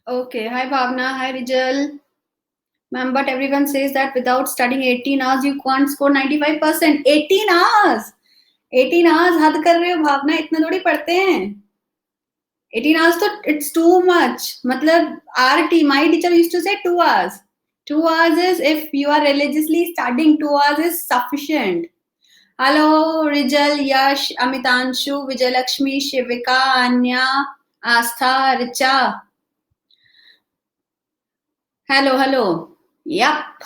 Okay. Hi, Bhavna. Hi, Rijal. Ma'am, but everyone says that without studying 18 hours, you can't score 95%. 18 hours! 18 hours हद कर रहे हो भावना, इतना थोड़ी पढ़ते हैं. 18 hours तो it's too much. मतलब my teacher used to say 2 hours. 2 hours is, if you are religiously studying, 2 hours is sufficient. Hello, Rijal, Yash, Amitanshu, Vijayalakshmi, Shivika, Anya, Astha, Richa. Hello hello. Yup.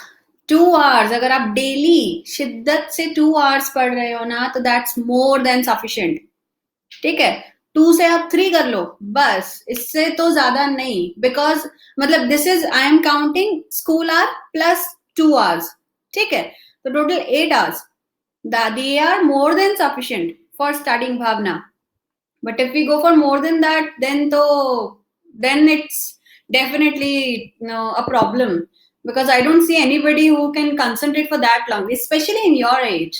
2 hours अगर आप daily शिद्दत से 2 hours पढ़ रहे हो ना, तो that's more than sufficient. ठीक है. 2 से आप 3 कर लो बस, इससे तो ज्यादा नहीं. बिकॉज मतलब this is, I am counting school hour plus 2 hours. ठीक है. तो total 8 hours. They are more than sufficient for studying Bhavna. But if we go for more than that, then it's definitely, a problem, because I don't see anybody who can concentrate for that long, especially in your age.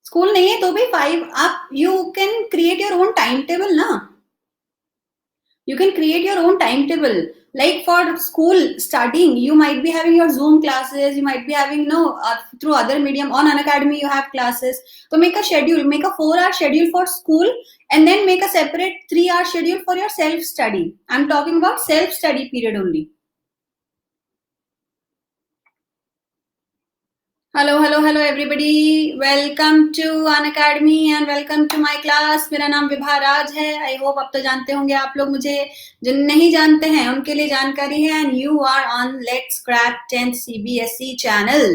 School नहीं है तो भी 5 आप, you can create your own timetable ना. You can create your own timetable. Like for school studying, you might be having your Zoom classes, you might be having, through other medium. On Unacademy you have classes. So make a schedule, make a 4-hour schedule for school, and then make a separate 3-hour schedule for your self study. I'm talking about self study period only. Hello everybody. Welcome to Unacademy and welcome to my class. मेरा नाम विभा राज है. I hope आप तो जानते होंगे आप लोग मुझे. जो नहीं जानते हैं उनके लिए जानकारी है. And you are on Let's Crack 10th CBSE channel.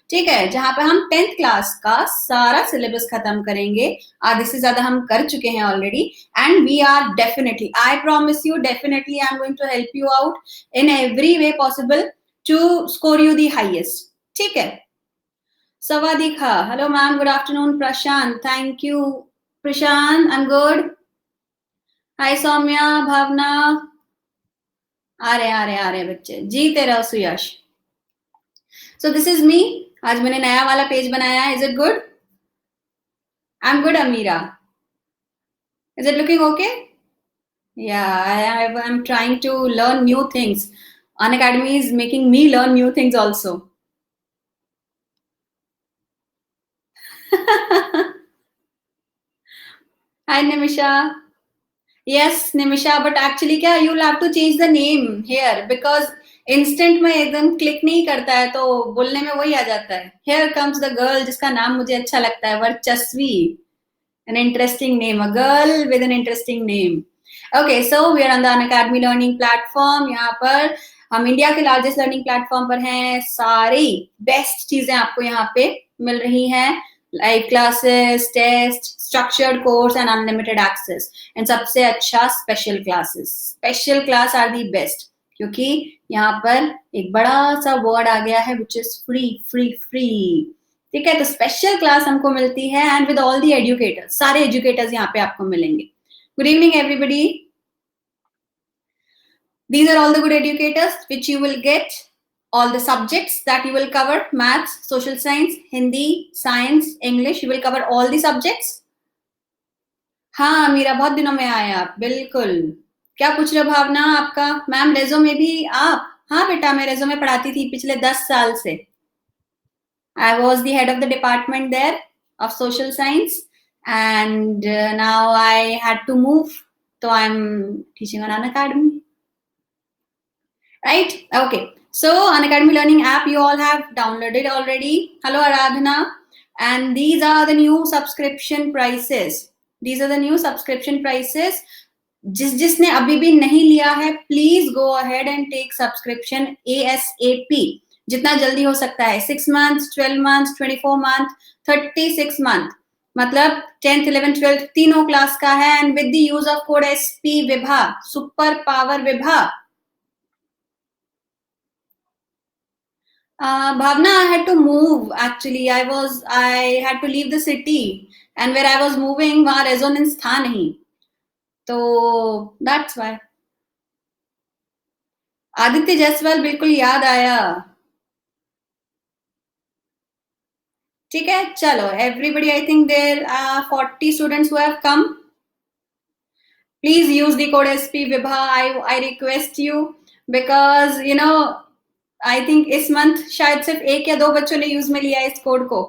ठीक है, जहां पे हम 10th क्लास का सारा सिलेबस खत्म करेंगे. आधे से ज्यादा हम कर चुके हैं already. And we are definitely, I promise you, definitely I am going to help you out in every way possible to score you the highest. ठीक है. Sawadika. Hello, ma'am. Good afternoon, Prashant. Thank you, Prashant. I'm good. Hi, Soumya, Bhavna. आ रहे बच्चे. जीते रहो सुयश. So this is me. आज मैंने नया वाला पेज बनाया है. Is it good? I'm good, Amira. Is it looking okay? Yeah, I'm trying to learn new things. Unacademy is making me learn new things also. Hi, Nimisha. Yes, Nimisha, but actually क्या, you'll have to change the name here, because instant में एकदम click नहीं करता है तो बोलने में वही आ जाता है. Here comes the girl जिसका नाम मुझे अच्छा लगता है, वर्चस्वी. An interesting name, a girl with an interesting name. Okay, so we are on the Unacademy learning platform. यहाँ पर हम इंडिया के लार्जेस्ट लर्निंग प्लेटफॉर्म पर हैं. सारी बेस्ट चीजें आपको यहाँ पे मिल रही हैं. Live classes, test, structured course and unlimited access. And सबसे अच्छा special classes. Special class are the best, क्योंकि यहाँ पर एक बड़ा सा वर्ड आ गया है, which is free free free. ठीक है. तो स्पेशल क्लास हमको मिलती है and with all the educators. सारे एजुकेटर्स यहाँ पे आपको मिलेंगे. Good evening everybody. These are all the good educators which you will get. All the subjects that you will cover: maths, social science, Hindi, science, English. You will cover all the subjects. हाँ मीरा, बहुत दिनों में आए आप. बिल्कुल. क्या पूछ रहे हो भावना आपका? मैम रेजोमे भी आप? हाँ बेटा, मैं रेजोमे पढ़ाती थी पिछले 10 साल से. I was the head of the department there of social science, and now I had to move, so I'm teaching on Unacademy. Right? Okay. So Unacademy learning app you all have downloaded already. Hello Aradhana. And these are the new subscription prices. These are the new subscription prices. जिसने अभी भी नहीं लिया है, please go ahead and take subscription ASAP. जितना जल्दी हो सकता है. 6 months, 12 months, 24 month, 36 month. मतलब 10th, 11th, 12th तीनों क्लास का है. And with the use of code SP Vibha, super power Vibha. Bhavna, I had to move. Actually, I had to leave the city, and where I was moving, वहाँ resonance था नहीं. तो that's why. Aditya Jaiswal, बिल्कुल याद आया. ठीक है, चलो. Everybody, I think there are 40 students who have come. Please use the code SP Vibha. I request you, because you know I think इस month शायद सिर्फ 1 या 2 बच्चों ने use में लिया है इस code को.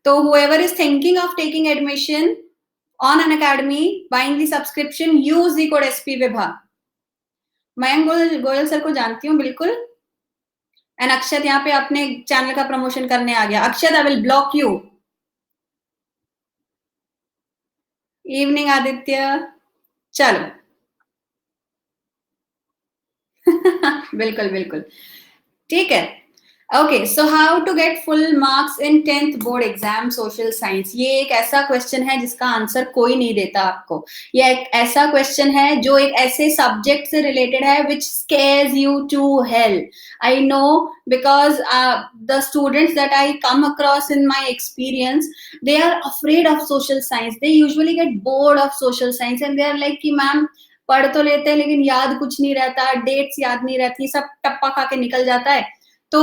तो whoever is thinking of taking admission on an academy, buying the subscription, use the code SP Vibha. Mayank Goyal sir को जानती हूँ बिल्कुल. एंड अक्षत यहाँ पे अपने चैनल का प्रमोशन करने आ गया. Akshat, I will block you. Evening Aditya. चलो. बिल्कुल बिल्कुल ठीक है. Okay, so how to get full marks in 10th board exam social science. ये एक ऐसा क्वेश्चन है जिसका आंसर कोई नहीं देता आपको. ये एक ऐसा क्वेश्चन है जो एक ऐसे सब्जेक्ट से रिलेटेड है which scares you to hell. I know, because the students that I come across in my experience, they are afraid of social science. They usually get bored of social science and they are like कि ma'am पढ़ तो लेते हैं लेकिन याद कुछ नहीं रहता, डेट्स याद नहीं रहती, सब टप्पा खा के निकल जाता है. तो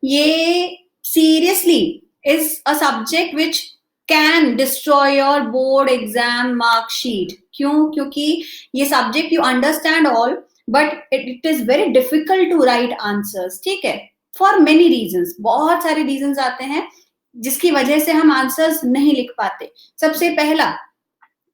ये seriously is a subject which can destroy your board exam mark sheet. क्यों? क्योंकि ये subject you understand all, but it is very difficult to write answers. ठीक है, for many reasons. बहुत सारे reasons आते हैं जिसकी वजह से हम answers नहीं लिख पाते. सबसे पहला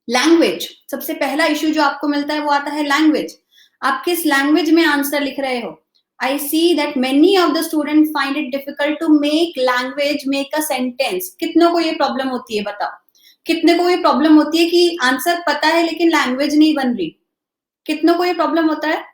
लैंग्वेज. सबसे पहला इशू जो आपको मिलता है वो आता है लैंग्वेज. आप किस लैंग्वेज में आंसर लिख रहे हो. I see that many of the students find it difficult to make language make a sentence. कितनों को ये प्रॉब्लम होती है बताओ. कितने को ये प्रॉब्लम होती है कि आंसर पता है लेकिन लैंग्वेज नहीं बन रही. कितनों को ये प्रॉब्लम होता है.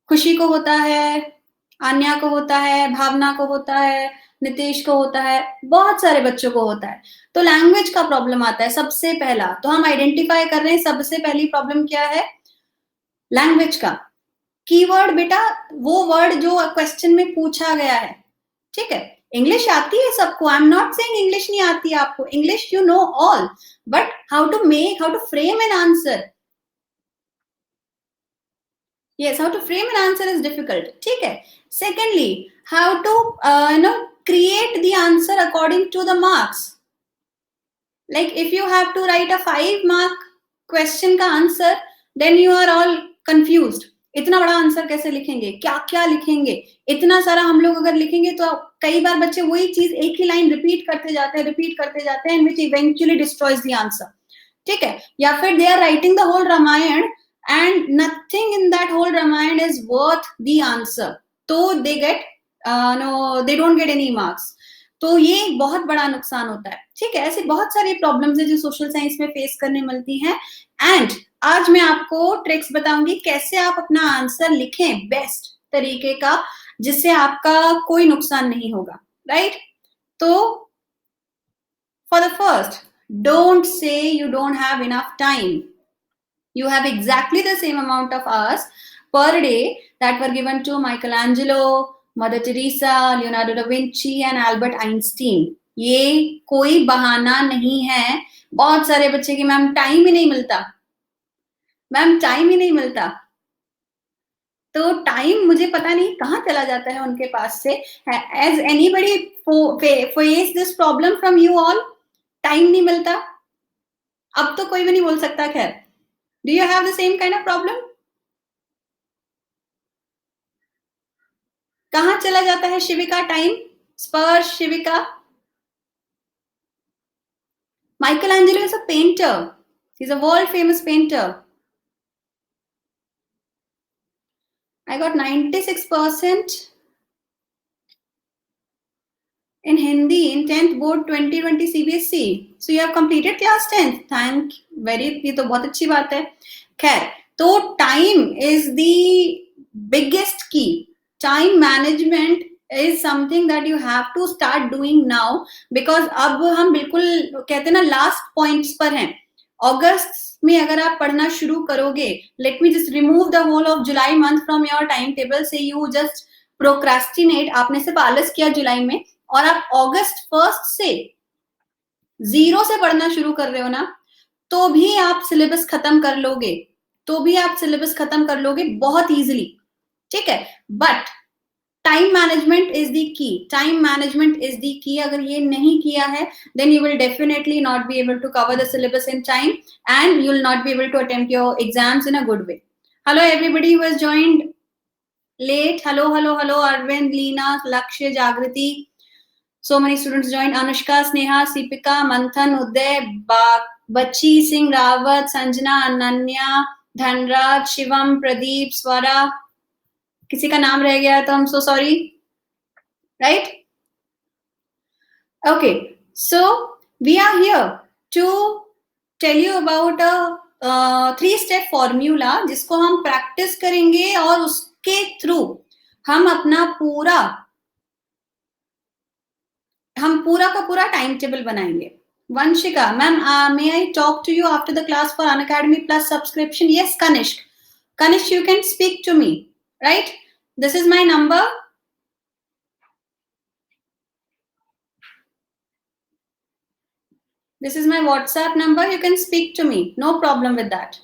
खुशी को होता है, आन्या को होता है, भावना को होता है, नितेश को होता है, बहुत सारे बच्चों को होता है. तो लैंग्वेज का प्रॉब्लम आता है सबसे पहला. तो हम आइडेंटिफाई कर रहे हैं सबसे पहली प्रॉब्लम क्या है, लैंग्वेज का. कीवर्ड बेटा वो वर्ड जो क्वेश्चन में पूछा गया है. ठीक है, इंग्लिश आती है सबको. I am not saying English नहीं आती है आपको. English you know all, but how to frame an answer. Yes, how to frame an answer is difficult. ठीक है. Secondly, how to create the answer according to the marks. Like if you have to write a 5-mark question का answer, then you are all confused. इतना बड़ा answer कैसे लिखेंगे, क्या क्या लिखेंगे, इतना सारा हम लोग अगर लिखेंगे तो कई बार बच्चे वही चीज एक ही लाइन रिपीट करते जाते हैं and which eventually destroys the answer. ठीक है. या फिर they are writing the whole Ramayan and nothing in that whole Ramayana is worth the answer. तो they get they don't get any marks. तो ये एक बहुत बड़ा नुकसान होता है. ठीक है, ऐसे बहुत सारी प्रॉब्लम्स है जो सोशल साइंस में फेस करने मिलती हैं. एंड आज मैं आपको ट्रिक्स बताऊंगी कैसे आप अपना आंसर लिखें बेस्ट तरीके का, जिससे आपका कोई नुकसान नहीं होगा. राइट. तो for the first, don't say you don't have enough time. You have exactly the same amount of hours per day that were given to Michelangelo, Mother Teresa, Leonardo da Vinci and Albert Einstein. ये कोई बहाना नहीं है. बहुत सारे बच्चे की ma'am time ही नहीं मिलता, मैम टाइम ही नहीं मिलता. तो टाइम मुझे पता नहीं कहाँ चला जाता है उनके पास से. Has anybody faced this problem from you all? Time नहीं मिलता. अब तो कोई भी नहीं बोल सकता. खैर, do you have the same kind of problem? कहाँ चला जाता है शिविका टाइम? स्पर्श, शिविका. Michelangelo is a painter. He's a world famous painter. I got 96% in Hindi in 10th board 2020 CBSE. So you have completed class 10th. Thank very. ये तो बहुत अच्छी बात है. खैर, तो time is the biggest key. Time management is something that you have to start doing now, because अब हम बिल्कुल कहते हैं ना लास्ट पॉइंट्स पर हैं. अगस्त में अगर आप पढ़ना शुरू करोगे, let me just remove the whole of July month from your timetable. Say you just procrastinate. आपने सिर्फ आलस किया जुलाई में और आप अगस्त 1st से 0 से पढ़ना शुरू कर रहे हो ना, तो भी आप सिलेबस खत्म कर लोगे बहुत इजीली. ठीक है. But time management is the key, time management is the key. अगर ये नहीं किया है then you will definitely not be able to cover the syllabus in time and you will not be able to attempt your exams in a good way. Hello everybody who has joined late. Hello, Arvind, Leena, Lakshya, Jagriti. So many students joined. Anushka, Sneha, Sipika, Manthan, Uday, Bachi Singh, Rawat, Sanjana, Ananya, Dhanraj, Shivam, Pradeep, Swara. किसी का नाम रह गया तो I'm so sorry. Right? Okay. So we are here to tell you about a 3-step formula जिसको हम practice करेंगे और उसके थ्रू हम अपना पूरा का पूरा टाइम टेबल बनाएंगे. Vanshika, ma'am, may I talk to you after the class for Unacademy Plus subscription? Yes, Kanishk. Kanishk, you can speak to me, right? This is my number. This is my WhatsApp number. You can speak to me. No problem with that.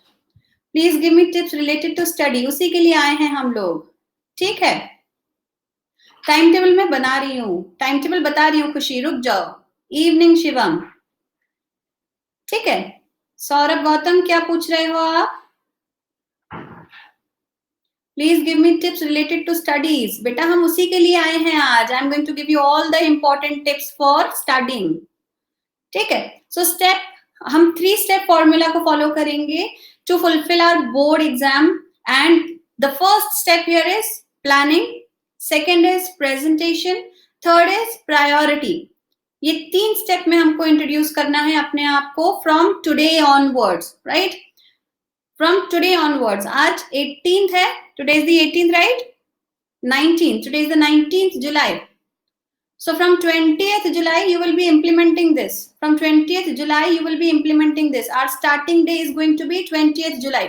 Please give me tips related to study. उसी के लिए आए हैं हम लोग. ठीक है? Time table मैं बना रही हूँ, टाइम टेबल बता रही हूँ. खुशी रुक जाओ. इवनिंग शिवम. ठीक है. सौरभ गौतम क्या पूछ रहे हो आप? Please give me tips related to studies. बेटा हम उसी के लिए आए हैं आज. I am going to give you all the important tips for studying. ठीक है. सो हम 3-step फॉर्मूला को फॉलो करेंगे to fulfil our board exam. And the first step here is planning, second is presentation, third is priority. ये 3 step में हमको introduce करना है अपने आप को from today onwards. Right, from today onwards. आज 18th है. Today is the 18th, right? 19th. Today is the 19th July. So from 20th July you will be implementing this. From 20th July you will be implementing this. Our starting day is going to be 20th July.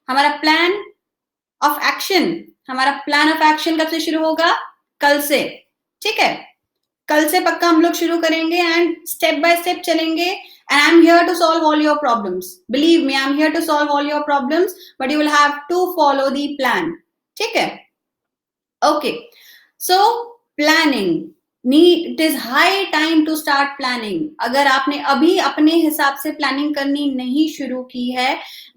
हमारा plan of action, हमारा plan of action कब से शुरू होगा? कल से. ठीक है, कल से पक्का हम लोग शुरू करेंगे एंड स्टेप बाय स्टेप चलेंगे. And I'm here to solve all your problems. Believe me, I'm here to solve all your problems, but you will have to follow the plan. ठीक है? Okay. So planning. It is high time to start planning. अगर आपने अभी अपने हिसाब से planning करनी नहीं शुरू की है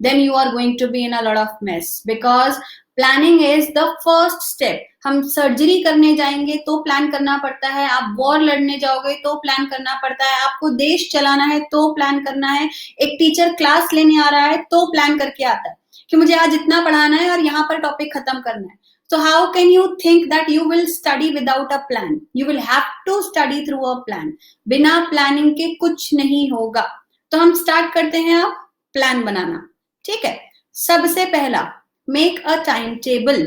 then you are going to be in a lot of mess because planning is the first step. हम सर्जरी करने जाएंगे तो प्लान करना पड़ता है. आप वॉर लड़ने जाओगे तो प्लान करना पड़ता है. आपको देश चलाना है तो प्लान करना है. एक टीचर क्लास लेने आ रहा है तो प्लान करके आता है कि मुझे आज इतना पढ़ाना है और यहाँ पर टॉपिक खत्म करना है. So how can you think that you will study without a plan? You will have to study through a plan. बिना प्लानिंग के कुछ नहीं होगा. तो हम स्टार्ट करते हैं अब प्लान बनाना. ठीक है, सबसे पहला make a time table.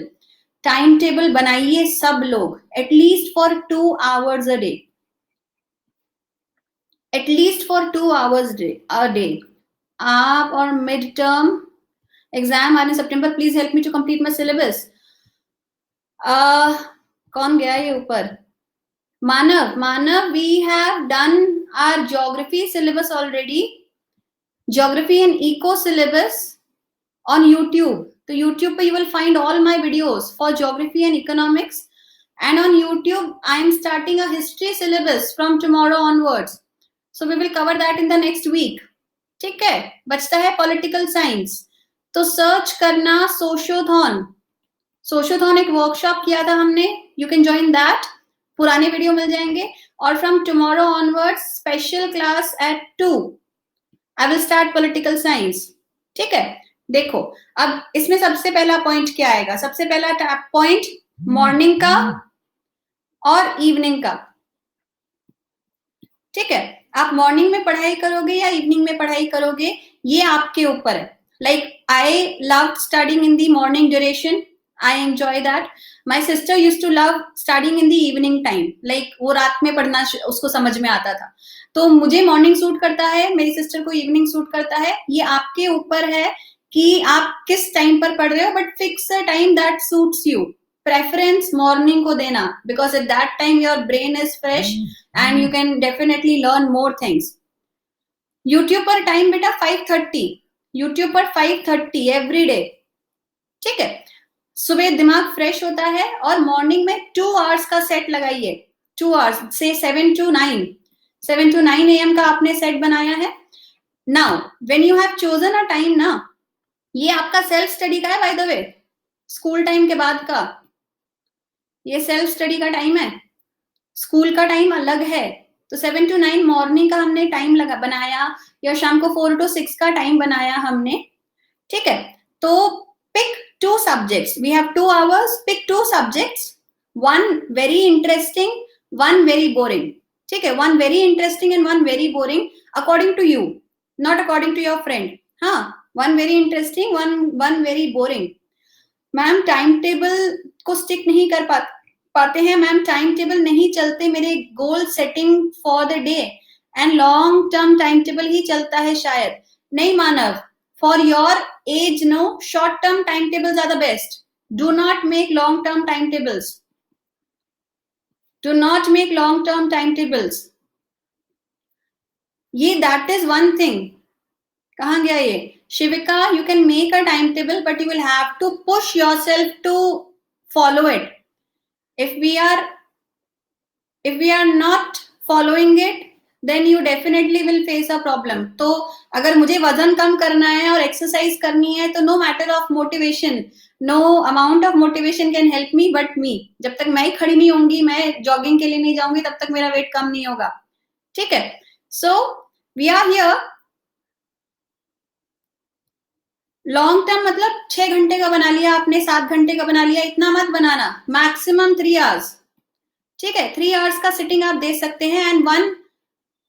Time table बनाइए सब लोग, at least for 2 hours a day. At least for 2 hours a day. आप और मिड टर्म एग्जाम आने सितंबर. Please help me to complete my syllabus. कौन गया ये ऊपर? Manav, we have done our geography syllabus already. Geography and eco syllabus on YouTube. तो YouTube पे you will find all my videos for geography and economics. And on YouTube I am starting a history syllabus from tomorrow onwards. So we will cover that in the next week. ठीक है, बचता है political science. तो search करना सोशोथॉन. सोशोथॉन एक workshop किया था हमने. You can join that. पुराने वीडियो मिल जाएंगे. और from tomorrow onwards special class at 2 I will start political science. ठीक है, देखो अब इसमें सबसे पहला पॉइंट क्या आएगा? सबसे पहला पॉइंट मॉर्निंग का और इवनिंग का. ठीक है, आप मॉर्निंग में पढ़ाई करोगे या इवनिंग में पढ़ाई करोगे ये आपके ऊपर है. Like I love studying in the morning duration. I enjoy that. My sister used to love studying in the evening time. Like वो रात में पढ़ना उसको समझ में आता था. तो मुझे मॉर्निंग सूट करता है, मेरी सिस्टर को इवनिंग सूट करता है. ये आपके ऊपर है कि आप किस टाइम पर पढ़ रहे हो. But fix a time that suits you. Preference morning को देना because at that time your brain is fresh and you can definitely learn more things. YouTube पर टाइम बेटा 5:30. YouTube पर 5:30 every day. ठीक है, सुबह दिमाग फ्रेश होता है और मॉर्निंग में 2 आवर्स का सेट लगाइए, 2 आवर्स से 7 to 9 AM का आपने सेट बनाया है। Now when you have chosen a time ना, ये आपका सेल्फ स्टडी का है by the way, school time के बाद का ये सेल्फ स्टडी का टाइम है, स्कूल का टाइम अलग है। तो 7 to 9 मॉर्निंग का हमने टाइम लगा बनाया, या शाम को 4 to 6 का टाइम बनाया हमने, ठीक है। तो pick 2 subjects, we have 2 hours, pick 2 subjects, one very interesting, one very boring, ठीक है। one very interesting and one very boring according to you, not according to your friend, हाँ, one very interesting, one very boring। Ma'am time table को stick नहीं कर पाते हैं ma'am, time table नहीं चलते मेरे goal setting for the day, and long term time table ही चलता है शायद। नहीं Manav, for your age no, short term time tables are the best, do not make long term time tables, do not make long term time tables. ये that is one thing. कहाँ गया ये? शिविका, you can make a timetable, but you will have to push yourself to follow it. If we are not following it, then you definitely will face a problem. तो अगर मुझे वजन कम करना है और एक्सरसाइज करनी है, तो no matter of motivation, no amount of motivation can help me but me. जब तक मैं खड़ी नहीं होंगी, मैं जॉगिंग के लिए नहीं जाऊंगी, तब तक मेरा वेट कम नहीं होगा, ठीक है। So we are here। Long term मतलब 6 घंटे का बना लिया आपने, 7 घंटे का बना लिया, इतना मत बनाना, मैक्सिमम 3 आवर्स, ठीक है। 3 आवर्स का सिटिंग आप दे सकते हैं, एंड वन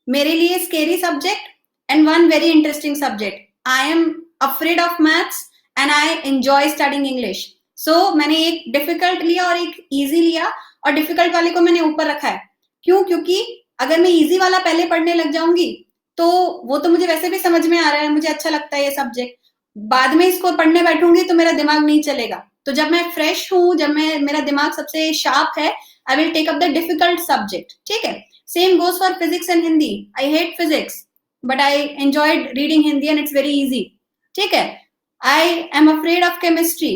मेरे लिए scary subject and one very interesting subject. I am afraid of maths and I enjoy studying English. So मैंने एक डिफिकल्ट लिया और एक इजी लिया, और डिफिकल्ट वाले को मैंने ऊपर रखा है। क्यों? क्योंकि अगर मैं इजी वाला पहले पढ़ने लग जाऊंगी, तो वो तो मुझे वैसे भी समझ में आ रहा है, मुझे अच्छा लगता है ये सब्जेक्ट, बाद में इसको पढ़ने बैठूंगी तो मेरा दिमाग नहीं चलेगा। तो जब मैं फ्रेश हूं, जब मेरा दिमाग सबसे शार्प है, I will take up the difficult subject, ठीक है। Same goes for physics and Hindi. I hate physics but I enjoyed reading Hindi and it's very easy, ठीक है। I am afraid of chemistry,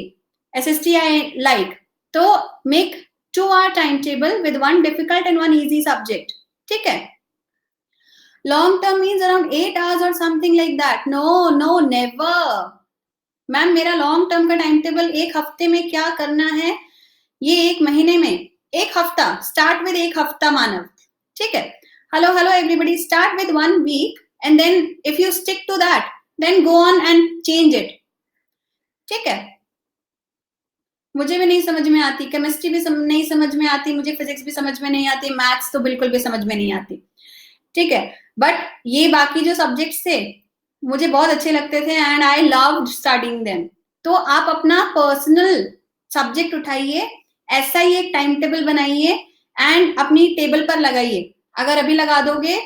SST I like. तो make 2 hour time table with 1 difficult and 1 easy subject, ठीक है। Long term means around 8 hours or something like that. No, never. Ma'am मेरा long term का time table 1 हफ्ते में क्या करना है, ये 1 महीने में, 1 हफ्ता, स्टार्ट विद 1 हफ्ता मानव, ठीक है। Hello everybody, start with 1 week and then if you stick to that, then go on and change it, ठीक है। मुझे भी नहीं समझ में आती, केमिस्ट्री भी नहीं समझ में आती, मुझे फिजिक्स भी समझ में नहीं आती, मैथ्स तो बिल्कुल भी समझ में नहीं आती, ठीक है। बट ये बाकी जो सब्जेक्ट्स थे मुझे बहुत अच्छे लगते थे, and I loved studying them. तो आप अपना पर्सनल सब्जेक्ट उठाइए, ऐसा ही एक टाइम टेबल बनाइए एंड अपनी टेबल पर लगाइए। अगर अभी लगा दोगे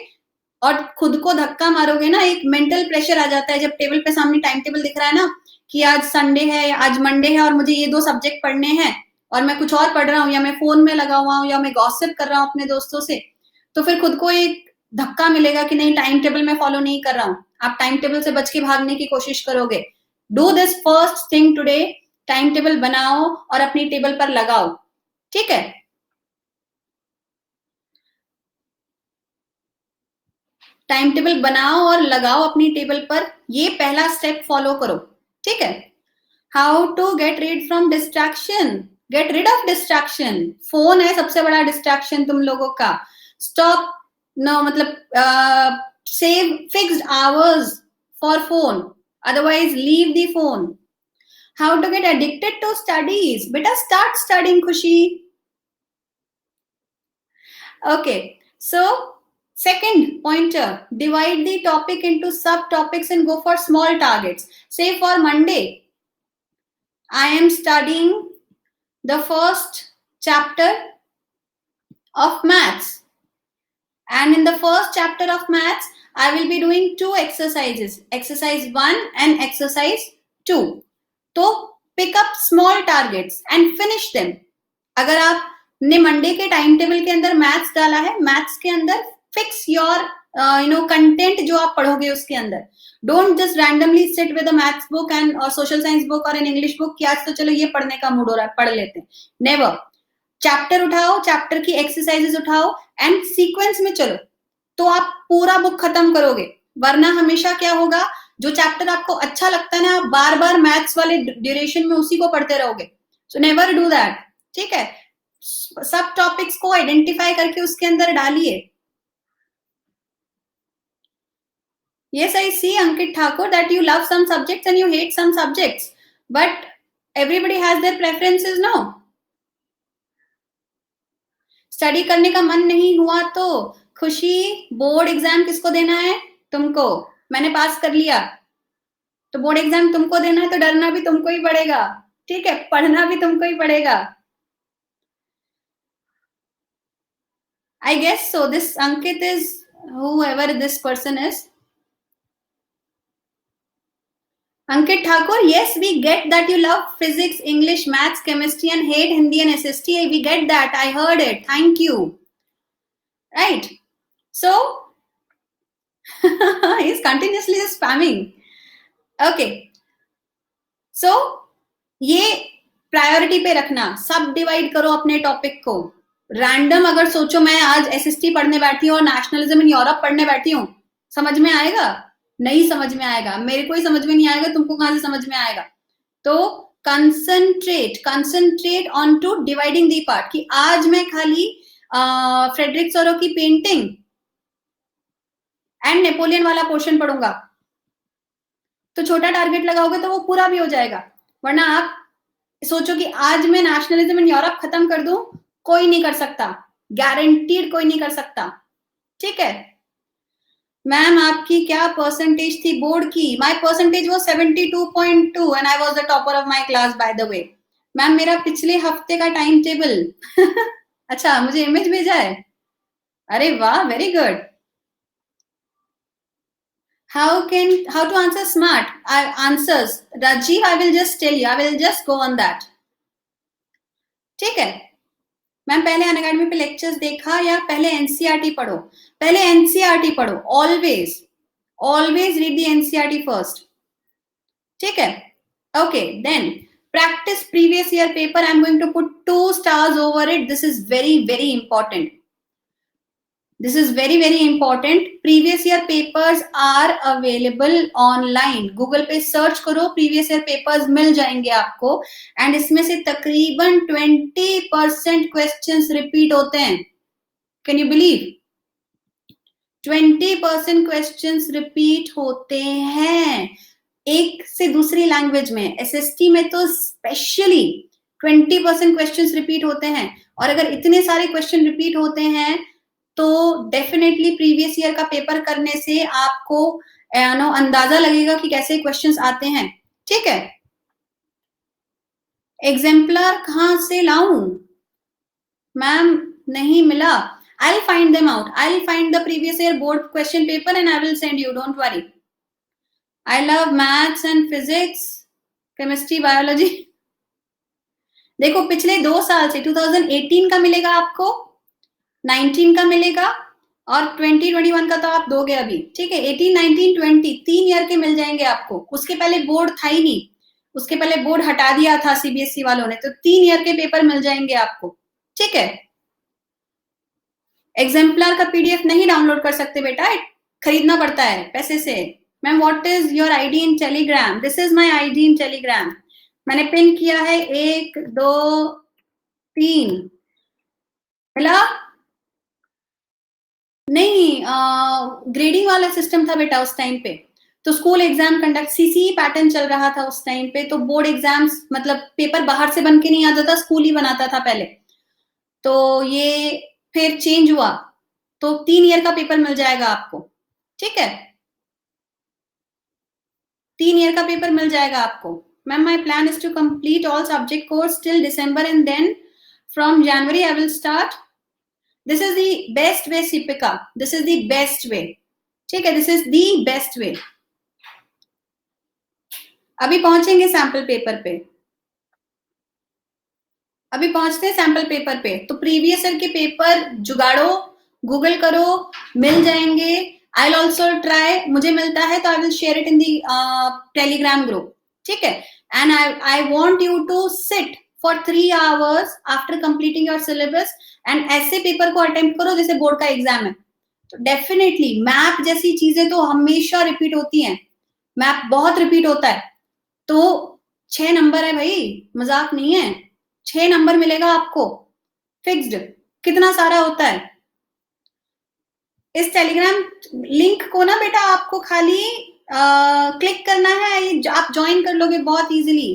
और खुद को धक्का मारोगे ना, एक मेंटल प्रेशर आ जाता है जब टेबल पे सामने टाइम टेबल दिख रहा है ना, कि आज संडे है, आज मंडे है और मुझे ये 2 सब्जेक्ट पढ़ने हैं, और मैं कुछ और पढ़ रहा हूँ, या मैं फोन में लगा हुआ हूँ, या मैं गॉसिप कर रहा हूँ अपने दोस्तों से, तो फिर खुद को एक धक्का मिलेगा कि नहीं, टाइम टेबल में फॉलो नहीं कर रहा हूं। आप टाइम टेबल से बच के भागने की कोशिश करोगे। Do this first thing today, time table बनाओ और अपनी टेबल पर लगाओ, ठीक है। टाइम टेबल बनाओ और लगाओ अपनी टेबल पर, ये पहला स्टेप फॉलो करो, ठीक है। How to get rid from distraction, get rid of distraction. Phone है सबसे बड़ा डिस्ट्रैक्शन तुम लोगों का। स्टॉप, no मतलब save fixed hours for phone, otherwise leave the phone. How to get addicted to studies? Beta, start studying, Khushi. Okay, so second pointer, divide the topic into subtopics and go for small targets. Say for Monday, I am studying the first chapter of maths. And in the first chapter of maths, I will be doing 2 exercises, exercise 1 and exercise 2. तो pick up small targets and finish them. अगर आपने Monday के time table के अंदर maths डाला है, maths के अंदर fix your कंटेंट जो आप पढ़ोगे उसके अंदर. Don't just randomly sit with a maths book and और सोशल साइंस बुक और एन इंग्लिश बुक कि आज तो चलो ये पढ़ने का मूड हो रहा है, पढ़ लेते हैं. नेवर. चैप्टर उठाओ, चैप्टर की एक्सरसाइजेस उठाओ एंड सीक्वेंस में चलो, तो आप पूरा बुक खत्म करोगे. वरना हमेशा क्या होगा, जो चैप्टर आपको अच्छा लगता है ना, आप बार बार मैथ्स वाले ड्यूरेशन में उसी को पढ़ते रहोगे. So never do that. ठीक है, सब टॉपिक्स को आइडेंटिफाई करके उसके अंदर डालिए. Yes, I see, Ankit Thakur, that you love some subjects and you hate some subjects. But everybody has their preferences, no? Study करने का मन नहीं हुआ तो खुशी, बोर्ड एग्जाम किसको देना है? तुमको. मैंने पास कर लिया, तो बोर्ड एग्जाम तुमको देना है, तो डरना भी तुमको ही पड़ेगा. ठीक है, पढ़ना भी तुमको ही पड़ेगा. I guess so. This Ankit is whoever this person is. Ankit Thakur, yes, we get that you love physics, English, maths, chemistry, and hate Hindi and SST. We get that. I heard it. Thank you. Right. So, he's continuously spamming. Okay. So, ये priority पे रखना. सब divide करो अपने topic को. Random अगर सोचो मैं आज एसएसटी पढ़ने बैठी हूँ और नेशनलिज्म इन यूरोप पढ़ने बैठी हूँ, समझ में आएगा? नहीं समझ में आएगा. मेरे को ही समझ में नहीं आएगा, तुमको कहां से समझ में आएगा? तो concentrate on to dividing the part कि आज मैं खाली फ्रेडरिक सोरो की पेंटिंग एंड नेपोलियन वाला पोर्शन पढ़ूंगा. तो छोटा टारगेट लगाओगे तो वो पूरा भी हो जाएगा. वरना आप सोचो कि आज मैं नेशनलिज्म इन यूरोप खत्म कर दूं, कोई नहीं कर सकता. गारंटीड कोई नहीं कर सकता. ठीक है. मैम आपकी क्या परसेंटेज थी बोर्ड की? माय परसेंटेज वो 72.2 and I was the topper of my class by the way. Ma'am मेरा पिछले हफ्ते का टाइम टेबल अच्छा, मुझे इमेज भेजा है. अरे वाह, very good. how to answer smart answers, Rajiv, I will just tell you, I will just go on that. ठीक है. मैम पहले अनअकैडमी पे लेक्चर्स देखा या पहले एनसीईआरटी पढ़ो? पहले एनसीईआरटी पढ़ो. Always read the NCERT first. ठीक है. Okay, then practice previous year paper. I'm going to put 2 stars over it. This is very important. This is very important. Previous year papers are available online. Google पे search करो, previous year papers मिल जाएंगे आपको. And इसमें से तकरीबन 20% questions repeat होते हैं. Can you believe? 20% questions repeat होते हैं एक से दूसरी लैंग्वेज में. एसएसटी में तो स्पेशली 20% क्वेश्चंस रिपीट होते हैं. और अगर इतने सारे क्वेश्चन रिपीट होते हैं तो डेफिनेटली प्रीवियस ईयर का पेपर करने से आपको अंदाजा लगेगा कि कैसे क्वेश्चंस आते हैं. ठीक है. एग्जाम्पलर कहां से लाऊं? मैम नहीं मिला. I'll find them out. I'll find the previous year board question paper and I will send you. Don't worry. I love maths and physics, chemistry, biology. देखो पिछले 2 साल से 2018 का मिलेगा आपको, 19 का मिलेगा और 2021 का तो आप दोगे अभी. ठीक है. 18, 19, 20 3 ईयर के मिल जाएंगे आपको. उसके पहले बोर्ड था ही नहीं, उसके पहले बोर्ड हटा दिया था सीबीएसई वालों ने, तो 3 ईयर के पेपर मिल जाएंगे आपको. ठीक है. एग्जाम्पलर का पीडीएफ नहीं डाउनलोड कर सकते बेटा, खरीदना पड़ता है पैसे से. Ma'am what is your ID in Telegram? This is my ID in Telegram. मैंने पिन किया है. 1 2 3 मिला नहीं. ग्रेडिंग वाला सिस्टम था बेटा उस टाइम पे. तो school exam conduct CC pattern चल रहा था उस टाइम पे. तो बोर्ड एग्जाम्स मतलब पेपर बाहर से बन के नहीं आता था, स्कूल ही बनाता था पहले. तो ये फिर चेंज हुआ, तो 3 ईयर का पेपर मिल जाएगा आपको. ठीक है. 3 ईयर का पेपर मिल जाएगा आपको. Ma'am my plan is to complete all subject course till December and then from January I will start. This is the best way, Sipika. This is the best way. ठीक है. This is the best way. अभी पहुंचेंगे sample paper पे. अभी पहुंचते हैं sample paper पे. तो प्रीवियस ईयर के पेपर जुगाड़ो, गूगल करो, मिल जाएंगे. आई विल ऑल्सो ट्राई, मुझे मिलता है तो I will share it in the Telegram group, ठीक है। And I want you to sit for 3 hours after completing your syllabus and ऐसे पेपर को अटेम्प्ट करो जैसे बोर्ड का एग्जाम है। तो डेफिनेटली मैप जैसी चीजें तो हमेशा रिपीट होती हैं, मैप बहुत रिपीट होता है। तो 6 नंबर है भाई, मजाक नहीं है, 6 नंबर मिलेगा आपको फिक्स्ड, कितना सारा होता है। इस टेलीग्राम लिंक को ना बेटा आपको खाली क्लिक करना है, आप ज्वाइन कर लोगे बहुत इजीली,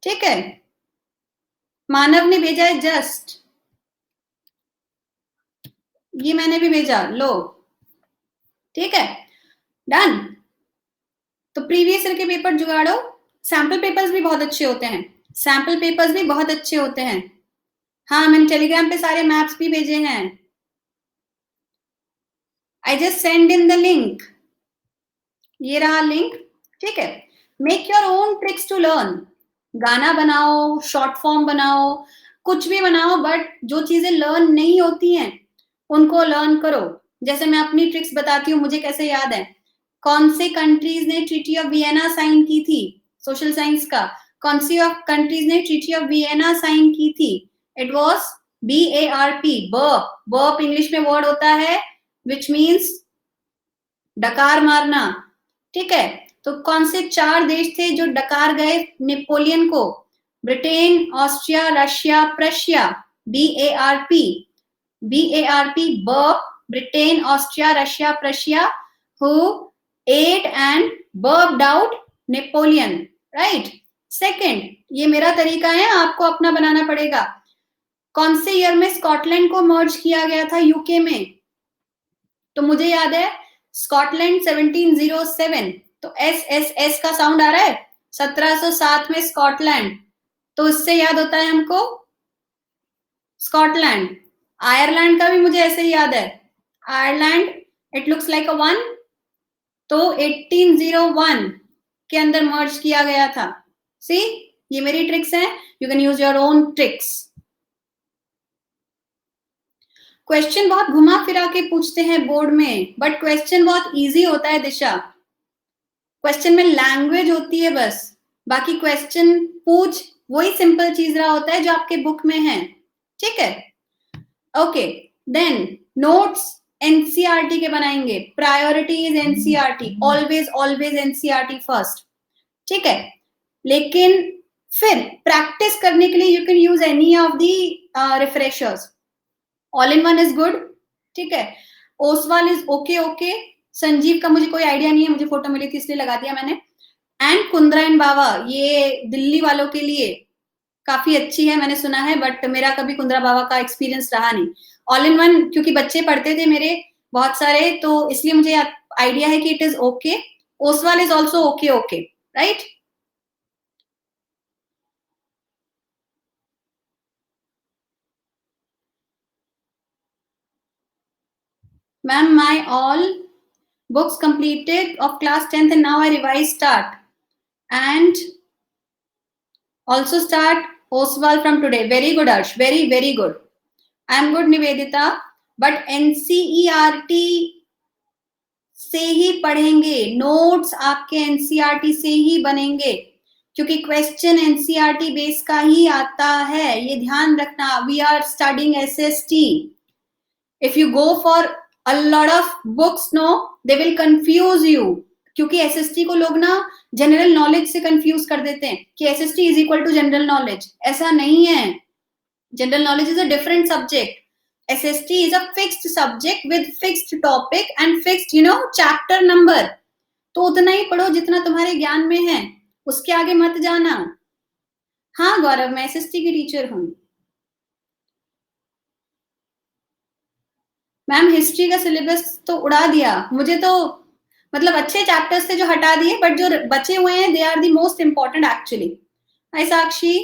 ठीक है। मानव ने भेजा है जस्ट, ये मैंने भी भेजा, लो, ठीक है, डन। तो प्रीवियस ईयर के पेपर जुगाड़ो, सैम्पल पेपर्स भी बहुत अच्छे होते हैं, सैम्पल पेपर्स भी बहुत अच्छे होते हैं। हाँ, मैंने टेलीग्राम पे सारे मैप्स भी भेजे हैं, I just send in the link, ये रहा लिंक, ठीक है। Make your own tricks to learn, गाना बनाओ, शॉर्ट फॉर्म बनाओ, कुछ भी बनाओ, बट जो चीजें लर्न नहीं होती हैं उनको लर्न करो। जैसे मैं अपनी ट्रिक्स बताती हूँ, मुझे कैसे याद है, कौन से कंट्रीज ने ट्रीटी ऑफ वियना साइन की थी, सोशल साइंस का, कौन सी कंट्रीज ने ट्रीटी ऑफ वियना साइन की थी, it was BARP, burp, burp English में वर्ड होता है विच मीन्स डकार मारना, ठीक है। तो कौन से 4 देश थे जो डकार गए नेपोलियन को, Britain, Austria, Russia, Prussia, BARP, burp, Britain, Austria, Russia, Prussia, who ate and burped out Napoleon, right. Second, ये मेरा तरीका है, आपको अपना बनाना पड़ेगा। कौन से ईयर में स्कॉटलैंड को मर्ज किया गया था यूके में, तो मुझे याद है स्कॉटलैंड 1707, तो SSS का साउंड आ रहा है, 1707 में स्कॉटलैंड, तो इससे याद होता है हमको स्कॉटलैंड। आयरलैंड का भी मुझे ऐसे ही याद है, आयरलैंड, इट लुक्स लाइक अ 1, तो 1801 के अंदर मर्ज किया गया था। सी, ये मेरी ट्रिक्स हैं, you can use your own tricks. Question बहुत घुमा फिरा के पूछते हैं बोर्ड में, बट क्वेश्चन बहुत इजी होता है दिशा, क्वेश्चन में लैंग्वेज होती है बस, बाकी क्वेश्चन पूछ वही सिंपल चीज रहा होता है जो आपके बुक में है, ठीक है। ओके, देन नोट्स एनसीईआरटी के बनाएंगे, priority is NCERT, always always NCERT first, ठीक है। लेकिन फिर प्रैक्टिस करने के लिए you can use any of the refreshers, all in one is good, ठीक है। Oswal is okay okay, Sanjeev का मुझे कोई आइडिया नहीं है, मुझे फोटो मिली थी इसलिए लगा दिया मैंने। एंड कुंद्रा एंड बावा, ये दिल्ली वालों के लिए काफी अच्छी है, मैंने सुना है, बट मेरा कभी कुंद्रा बावा का एक्सपीरियंस रहा नहीं। ऑल इन वन क्योंकि बच्चे पढ़ते थे मेरे बहुत सारे, तो इसलिए मुझे आइडिया है कि it is okay. Oswal is also okay okay, right. Ma'am, my all books completed of class 10th and now I revise start and also start Oswal from today. Very good, Arsh. Very, very good. I am good, Nivedita. But NCERT से ही पढ़ेंगे, notes आपके NCERT से ही बनेंगे, क्योंकि question NCERT base का ही आता है, ये ध्यान रखना। We are studying SST. If you go for a lot of books, no, they will confuse you, क्योंकि SST को लोग ना जनरल नॉलेज से कंफ्यूज कर देते हैं कि SST is equal to general knowledge, ऐसा नहीं है। General knowledge is a different subject, SST is a fixed subject with fixed topic and fixed, chapter number. तो उतना ही पढ़ो जितना तुम्हारे ज्ञान में है, उसके आगे मत जाना। हाँ गौरव, मैं SST की टीचर हूँ। मैम हिस्ट्री का सिलेबस तो उड़ा दिया, मुझे तो मतलब अच्छे चैप्टर्स थे जो हटा दिए, बट जो बचे हुए हैं they are the most important actually. Hi Sakshi,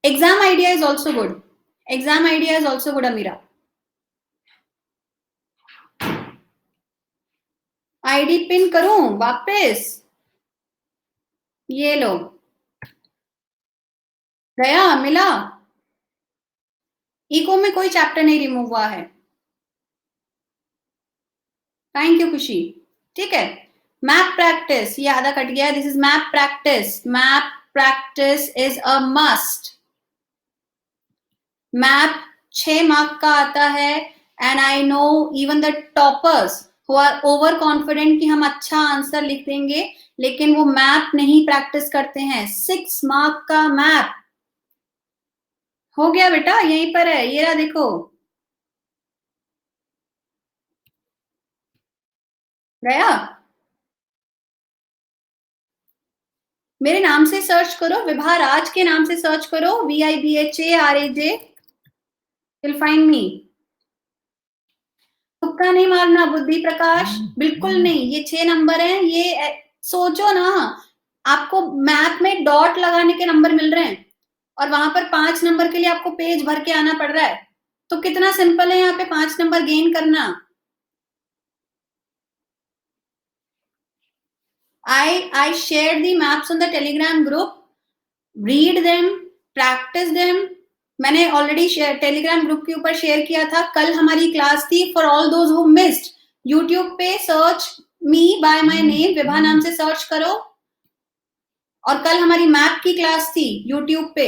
exam idea is also good, exam idea is also good Amira. ID pin करूं वापस, ये लो, गया, मिला। इको में कोई चैप्टर नहीं रिमूव हुआ है। थैंक यू खुशी। ठीक है, मैप प्रैक्टिस, ये आधा कट गया, this is map practice. Map practice is a must. Map 6 mark का आता है, and I know even the toppers who are over confident कि हम अच्छा आंसर लिख देंगे, लेकिन वो मैप नहीं प्रैक्टिस करते हैं। 6 मार्क का मैप हो गया बेटा, यहीं पर है, ये रहा देखो, गया। मेरे नाम से सर्च करो, विभा राज के नाम से सर्च करो, VIBHARAJ, विल फाइंड मी। तुक्का नहीं मारना बुद्धि प्रकाश, बिल्कुल नहीं। ये 6 नंबर हैं, ये सोचो ना, आपको मैप में डॉट लगाने के नंबर मिल रहे हैं और वहां पर 5 नंबर के लिए आपको पेज भर के आना पड़ रहा है, तो कितना सिंपल है यहाँ पे 5 नंबर गेन करना। I shared the maps on the Telegram group. Read them, practice them. मैंने ऑलरेडी टेलीग्राम ग्रुप के ऊपर शेयर किया था। कल हमारी क्लास थी, for all those who missed, YouTube पे search me by my name, Vibha नाम से सर्च करो। और कल हमारी मैप की क्लास थी यूट्यूब पे,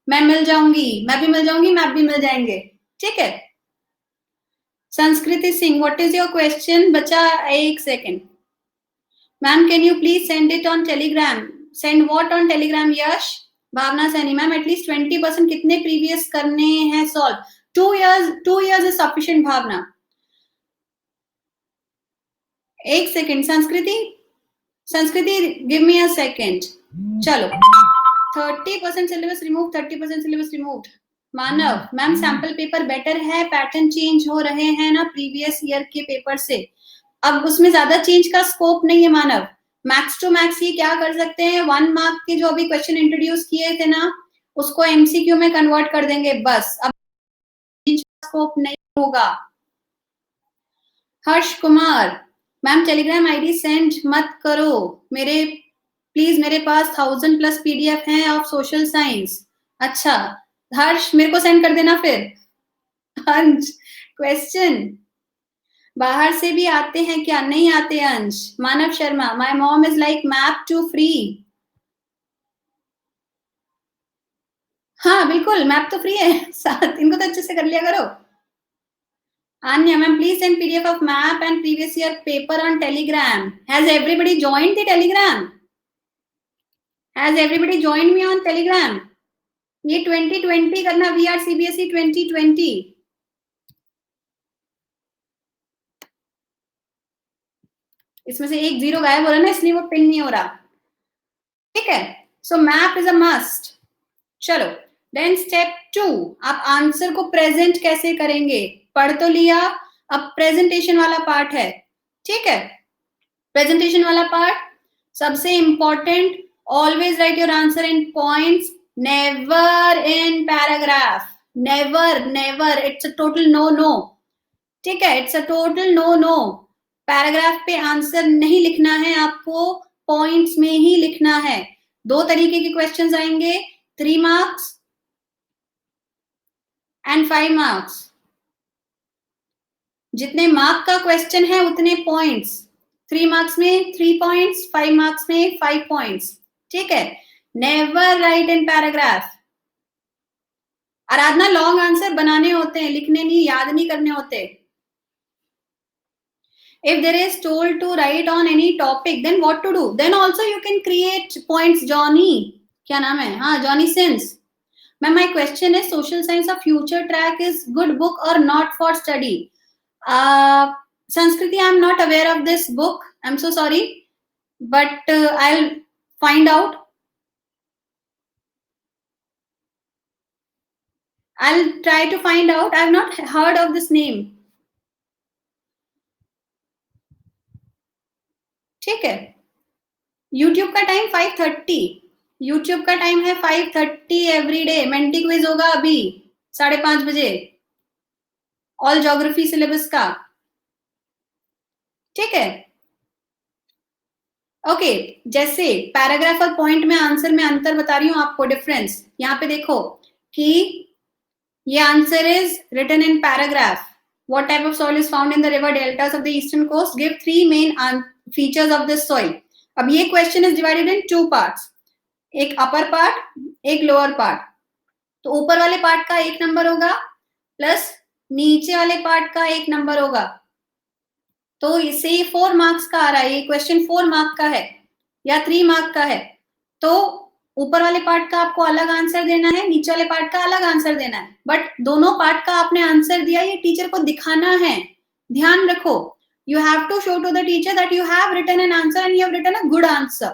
मैं मिल जाऊंगी, मैं भी मिल जाऊंगी, मैप भी मिल जाएंगे। ठीक है। Sanskriti Singh, what is your question? बचा एक second. Ma'am can you please send it on Telegram? Send what on Telegram? Yash Bhavna Saini, ma'am at least 20% कितने प्रीवियस करने हैं solve? 2 years is sufficient. Bhavna एक second. Sanskriti give me a second. चलो, 30% syllabus remove, 30% syllabus removed. Manav, ma'am sample paper better है, pattern change हो रहे हैं ना प्रीवियस ईयर के पेपर से, अब उसमें ज्यादा चेंज का स्कोप नहीं है। मानव, मैक्स टू मैक्स ये क्या कर सकते हैं, 1 मार्क के जो अभी क्वेश्चन इंट्रोड्यूस किए थे ना, उसको MCQ में कन्वर्ट कर देंगे बस, अब स्कोप नहीं होगा। Harsh Kumar, ma'am Telegram ID send मत करो मेरे प्लीज, मेरे पास 1000+ PDF हैं ऑफ सोशल साइंस। अच्छा हर्ष, मेरे को सेंड कर देना फिर। अंश, क्वेश्चन बाहर से भी आते हैं क्या? नहीं आते Ansh. Manav Sharma, my mom is like map to free. हाँ बिल्कुल, मैप तो फ्री है साथ, इनको तो अच्छे से कर लिया करो। Anya, ma'am, please send PDF of map and previous year paper on Telegram. Has everybody joined the Telegram? Has everybody joined me on Telegram? ये 2020 करना, VR CBSE 2020। इसमें से एक 0 गायब हो रहा है ना, इसलिए वो पिन नहीं हो रहा। ठीक है, so map is a must. चलो देन स्टेप 2, आप आंसर को प्रेजेंट कैसे करेंगे? पढ़ तो लिया, अब प्रेजेंटेशन वाला पार्ट है। ठीक है, प्रेजेंटेशन वाला पार्ट सबसे important, always write your answer in points, never in paragraph, never, it's a total no no. ठीक है, it's a total no no. Paragraph पे आंसर नहीं लिखना है आपको, पॉइंट्स में ही लिखना है। 2 तरीके के क्वेश्चंस आएंगे, 3 मार्क्स एंड 5 मार्क्स। जितने मार्क का क्वेश्चन है उतने पॉइंट्स, 3 मार्क्स में 3 पॉइंट्स, 5 मार्क्स में 5 पॉइंट्स। ठीक है, never write in paragraph. Aradhana, long answer बनाने होते हैं, लिखने नहीं, याद नहीं करने होते। If there is told to write on any topic, then what to do? Then also you can create points. Johnny, क्या नाम है? हाँ, Johnny Sins. Ma'am, my question is, social science of future track is good book or not for study? Sanskriti, I'm not aware of this book. I'm so sorry, but I'll find out. I'll try to find out. I've not heard of this name. ठीक है, YouTube का time 5:30, YouTube का time है 5:30 everyday. Menti quiz होगा अभी 5:30 बजे, all geography syllabus का। ठीक है, ओके। जैसे पैराग्राफ और पॉइंट में आंसर में अंतर बता रही हूं आपको, डिफरेंस। यहाँ पे देखो कि ये answer is written in paragraph. What type of soil is found in the river deltas of the eastern coast? Give 3 main features of this soil. अब ये question is divided in 2 parts, एक upper part, एक lower part. तो ऊपर वाले part का 1 number होगा plus नीचे वाले पार्ट का 1 नंबर होगा. तो इससे ये 4 मार्क्स का आ रहा है. ये क्वेश्चन 4 मार्क का है या 3 मार्क का है. तो ऊपर वाले पार्ट का आपको अलग आंसर देना है, नीचे वाले पार्ट का अलग आंसर देना है. बट दोनों पार्ट का आपने आंसर दिया, ये टीचर को दिखाना है. ध्यान रखो, you have to show to the teacher that you have written an answer and you have written a good answer.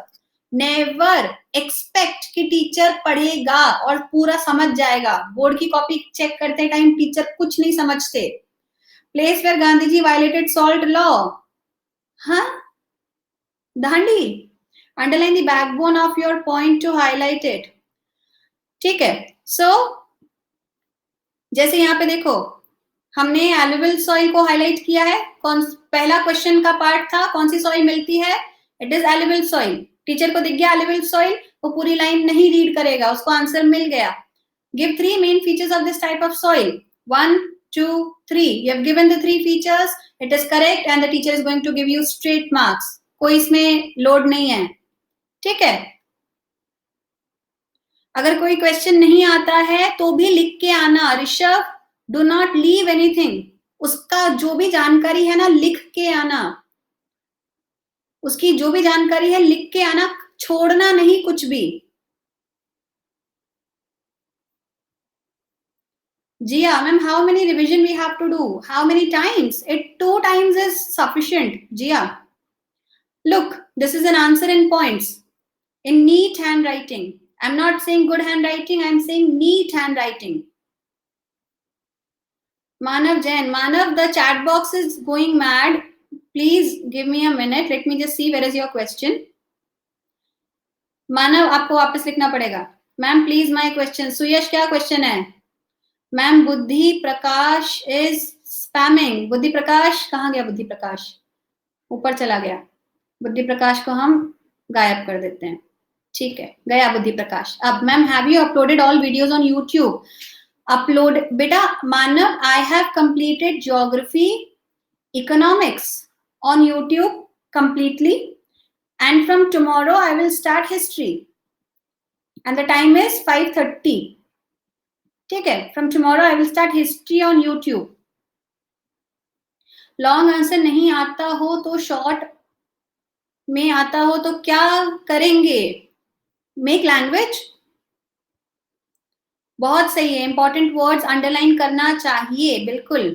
Never expect कि टीचर पढ़ेगा और पूरा समझ जाएगा. बोर्ड की कॉपी चेक करते टाइम टीचर कुछ नहीं समझते. Place where Gandhi ji violated salt law. हाँ, Dandi. Underline the backbone of your point to highlight it. ठीक है. So जैसे यहाँ पे देखो, हमने एलुवियल सॉइल को हाईलाइट किया है. पहला क्वेश्चन का पार्ट था कौन सी सॉइल मिलती है, it is alluvial soil. Teacher को दिख गया एलुवियल सॉइल, वो पूरी लाइन नहीं रीड करेगा, उसको आंसर मिल गया. Give 3 main features of this type of soil. 1 2 3. You have given the 3 features, it is correct and the teacher is going to give you straight marks. कोई इसमें load नहीं है. ठीक है. अगर कोई क्वेश्चन नहीं आता है तो भी लिख के आना. Rishabh, do not leave anything. उसका जो भी जानकारी है ना लिख के आना. उसकी जो भी जानकारी है लिख के आना, छोड़ना नहीं कुछ भी. Jiya ma'am, how many revision we have to do, how many times? It 2 times is sufficient. Jiya, look, this is an answer in points, in neat handwriting. I'm not saying good handwriting, I'm saying neat handwriting. Manav Jain, Manav, the chat box is going mad. Please give me a minute. Let me just see where is your question. Manav, आपको वापस लिखना पड़ेगा. Ma'am please my question. Suyash, क्या question है? Ma'am, बुद्धि प्रकाश is spamming. बुद्धि प्रकाश कहाँ गया? बुद्धि प्रकाश ऊपर चला गया. बुद्धि प्रकाश को हम गायब कर देते हैं. ठीक है, गया बुद्धि प्रकाश. अब ma'am, have you uploaded all videos on YouTube? Upload बेटा. Manav, I have completed geography, economics on YouTube completely, and from tomorrow I will start history and the time is 5:30. ठीक है, from tomorrow I will start history on YouTube. Long answer नहीं आता हो तो short में आता हो तो क्या करेंगे? Make language. बहुत सही है. इंपॉर्टेंट वर्ड्स अंडरलाइन करना चाहिए. बिल्कुल.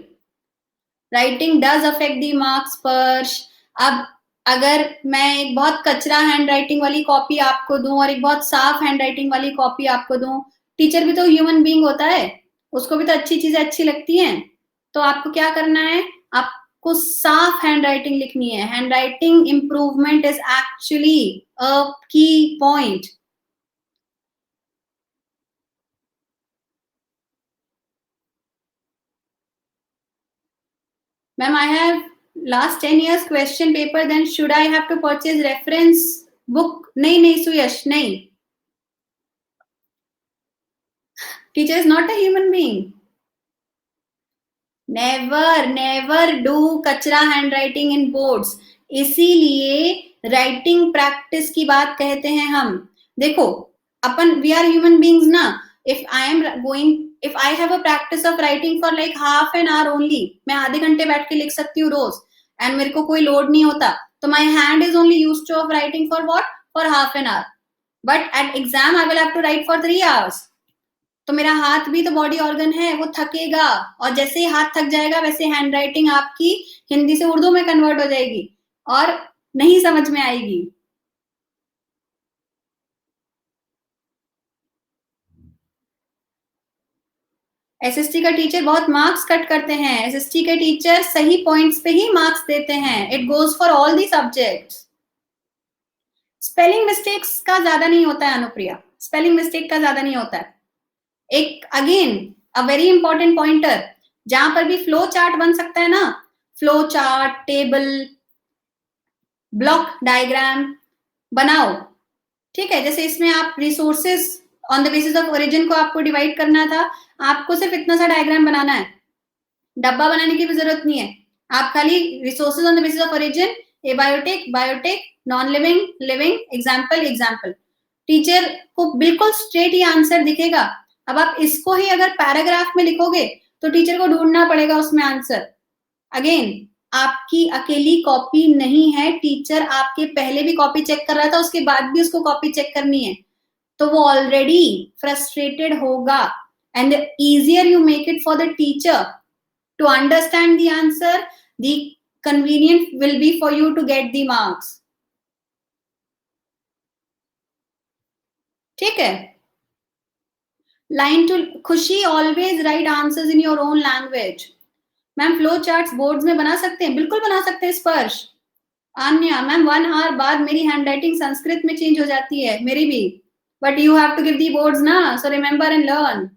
Writing does affect the marks पर. अब अगर मैं एक बहुत कचरा हैंड राइटिंग वाली कॉपी आपको दूं और एक बहुत साफ हैंड राइटिंग वाली कॉपी आपको दूं, टीचर भी तो ह्यूमन बीइंग होता है, उसको भी तो अच्छी चीजें अच्छी लगती हैं. तो आपको क्या करना है? आपको साफ हैंड राइटिंग लिखनी है. Handwriting improvement is actually a key point. Ma'am, I have last 10 years question paper, then should I have to purchase reference book? नहीं सुयश, नहीं. Teacher is not a human being. Never do कचरा handwriting in boards. इसीलिए writing practice की बात कहते हैं हम. देखो, अपन we are human beings ना. If I have a practice of writing for like half an hour only, मैं आधे घंटे बैठ के लिख सकती हूँ रोज, and मेरे को कोई लोड नहीं होता, तो my hand is only used to of writing for what? For half an hour. But at exam I will have to write for 3 hours. तो मेरा हाथ भी तो बॉडी ऑर्गन है, वो थकेगा, और जैसे ही हाथ थक जाएगा वैसे हैंड राइटिंग आपकी हिंदी से उर्दू में कन्वर्ट हो जाएगी और नहीं समझ में आएगी. एसएसटी का टीचर बहुत मार्क्स कट करते हैं. एसएसटी के टीचर सही पॉइंट्स पे ही मार्क्स देते हैं. It goes for all the subjects. Spelling mistakes का ज्यादा नहीं होता है अनुप्रिया. स्पेलिंग मिस्टेक का ज्यादा नहीं होता है. एक again a very important pointer, जहां पर भी फ्लो चार्ट बन सकता है ना, flow chart, table, block diagram बनाओ. ठीक है, जैसे इसमें आप resources on the basis of origin को आपको डिवाइड करना था. आपको सिर्फ इतना सा डायग्राम बनाना है, डब्बा बनाने की भी जरूरत नहीं है। आप खाली resources on the basis of origin, abiotic, biotic, non living, living, example, example. Teacher को बिल्कुल स्ट्रेट ही आंसर दिखेगा। अब आप इसको ही अगर पैराग्राफ में लिखोगे तो टीचर को ढूंढना पड़ेगा उसमें आंसर। अगेन, आपकी अकेली कॉपी नहीं है, टीचर आपके पहले भी कॉपी चेक कर रहा था, उसके बाद भी उसको कॉपी चेक करनी है, तो वो ऑलरेडी फ्रस्ट्रेटेड होगा। And the easier you make it for the teacher to understand the answer, the convenient will be for you to get the marks. ठीक है। लाइन टू खुशी, always right answers in your own language. Ma'am flow charts boards में बना सकते हैं, बिल्कुल बना सकते हैं स्पर्श। आन्या मैम 1 आवर बाद मेरी हैंडराइटिंग संस्कृत में चेंज हो जाती है, मेरी भी, but you have to give the boards ना, so remember and learn.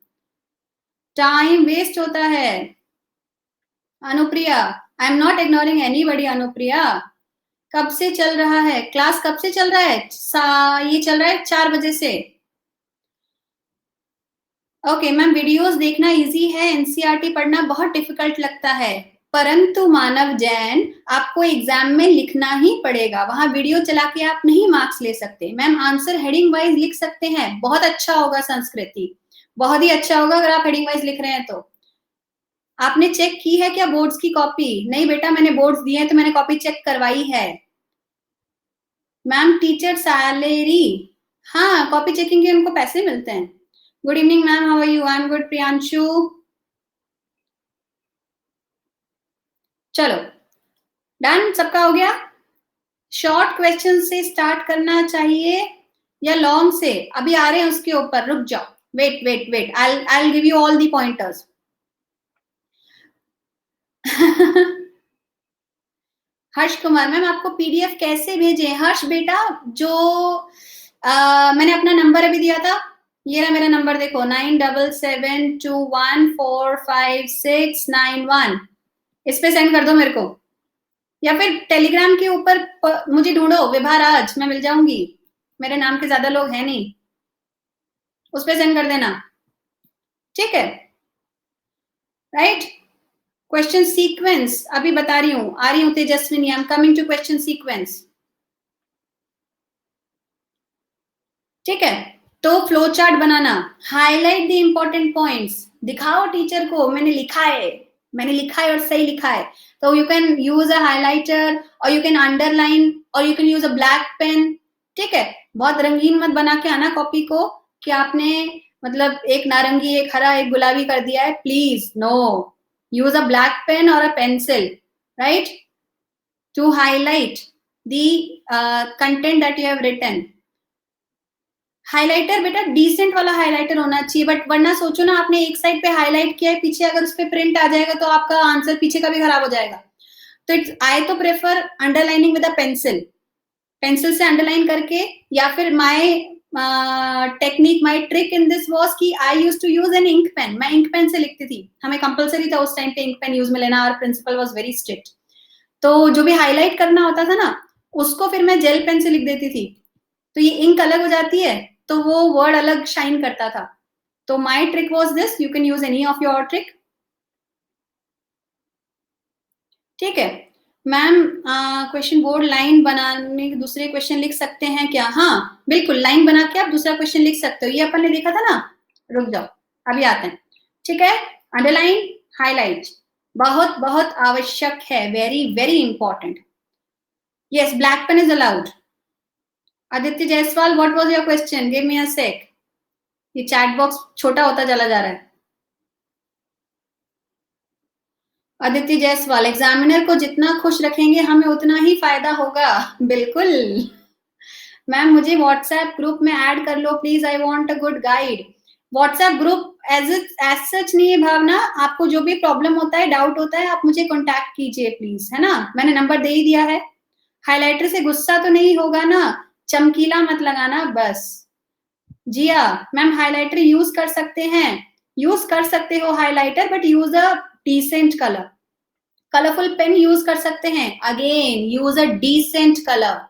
Time waste होता है। Anupriya, I am not ignoring anybody. Anupriya, कब से चल रहा है क्लास, कब से चल रहा है? ये चल रहा है 4 बजे से। ओके मैम, वीडियोस देखना इजी है, एनसीईआरटी पढ़ना बहुत डिफिकल्ट लगता है, परंतु मानव जैन आपको एग्जाम में लिखना ही पड़ेगा, वहां वीडियो चला के आप नहीं मार्क्स ले सकते। मैम आंसर हेडिंग वाइज लिख सकते हैं, बहुत अच्छा होगा संस्कृति, बहुत ही अच्छा होगा अगर आप हेडिंग वाइज लिख रहे हैं तो। आपने चेक की है क्या बोर्ड्स की कॉपी? नहीं बेटा, मैंने बोर्ड्स दिए हैं तो मैंने कॉपी चेक करवाई है। मैम टीचर सैलरी, हाँ कॉपी चेकिंग के उनको पैसे मिलते हैं। Good evening ma'am, how are you? I am good Priyanshu. चलो डन, सबका हो गया। शॉर्ट क्वेश्चन से स्टार्ट करना चाहिए या लॉन्ग से? अभी आ रहे हैं उसके ऊपर, रुक जाओ, wait wait wait, I give you all the pointers. Harsh Kumar ma'am आपको पीडीएफ कैसे भेजे? हर्ष बेटा, जो मैंने अपना नंबर अभी दिया था, ये रहा मेरा नंबर, देखो 9772145691, इस पे सेंड कर दो मेरे को, या फिर टेलीग्राम के ऊपर मुझे ढूंढो विभा राज, मैं मिल जाऊंगी, मेरे नाम के ज्यादा लोग हैं नहीं, उस पे सेंड कर देना, ठीक है? राइट, क्वेश्चन सीक्वेंस अभी बता रही हूँ, आ रही हूँ Tejaswini, I am coming to question sequence. ठीक है, तो फ्लो चार्ट बनाना, हाईलाइट द इंपॉर्टेंट पॉइंट्स, दिखाओ टीचर को मैंने लिखा है, मैंने लिखा है और सही लिखा है। तो you can use a highlighter और यू कैन अंडरलाइन और you can use a black pen. ठीक है, बहुत रंगीन मत बना के आना कॉपी को कि आपने मतलब एक नारंगी, एक हरा, एक गुलाबी कर दिया है, please no, use a black pen और a pencil, right, to highlight the content that you have written. Highlighter बेटा डिसेंट वाला हाइलाइटर होना चाहिए, बट वरना सोचो ना, आपने एक साइड पे हाईलाइट किया है, पीछे अगर उस पर प्रिंट आ जाएगा तो आपका आंसर पीछे का भी खराब हो जाएगा। तो इट्स, आई तो prefer underlining with a pencil, pencil से अंडरलाइन करके, या फिर my technique, my trick in this was कि I used to use an ink pen, मैं इंक पेन से लिखती थी, हमें कंपलसरी था उस टाइम पे इंक पेन यूज में लेना, और प्रिंसिपल वाज वेरी स्ट्रिक्ट। तो जो भी हाईलाइट करना होता था ना, उसको फिर मैं जेल पेन से लिख देती थी, तो ये इंक अलग हो जाती है, तो वो वर्ड अलग शाइन करता था। तो my trick was this, you can use any of your trick. ठीक है मैम, क्वेश्चन बोर्ड लाइन बनाने दूसरे क्वेश्चन लिख सकते हैं क्या? हाँ बिल्कुल, लाइन बना के आप दूसरा क्वेश्चन लिख सकते हो, ये अपन ने देखा था ना, रुक जाओ अभी आते हैं। ठीक है, अंडरलाइन, हाईलाइट बहुत बहुत आवश्यक है, very very important. Yes, black pen is allowed. Aditya Jaiswal, what was your question? Give me a sec, ये चैट बॉक्स छोटा होता चला जा रहा है। आदित्य जायसवाल, एग्जामिनर को जितना खुश रखेंगे हमें उतना ही फायदा होगा। बिल्कुल मैम, मुझे व्हाट्सएप ग्रुप में ऐड कर लो please, I want a good guide. WhatsApp group as such नहीं है भावना, आपको जो भी प्रॉब्लम होता है, डाउट होता है, आप मुझे कांटेक्ट कीजिए प्लीज, है ना, मैंने नंबर दे ही दिया है। हाइलाइटर से गुस्सा तो नहीं होगा ना, चमकीला मत लगाना बस। जिया मैम, हाइलाइटर यूज कर सकते हैं, यूज कर सकते हो highlighter, but use a decent colour. Colourful pen use कर सकते हैं, again use a decent colour.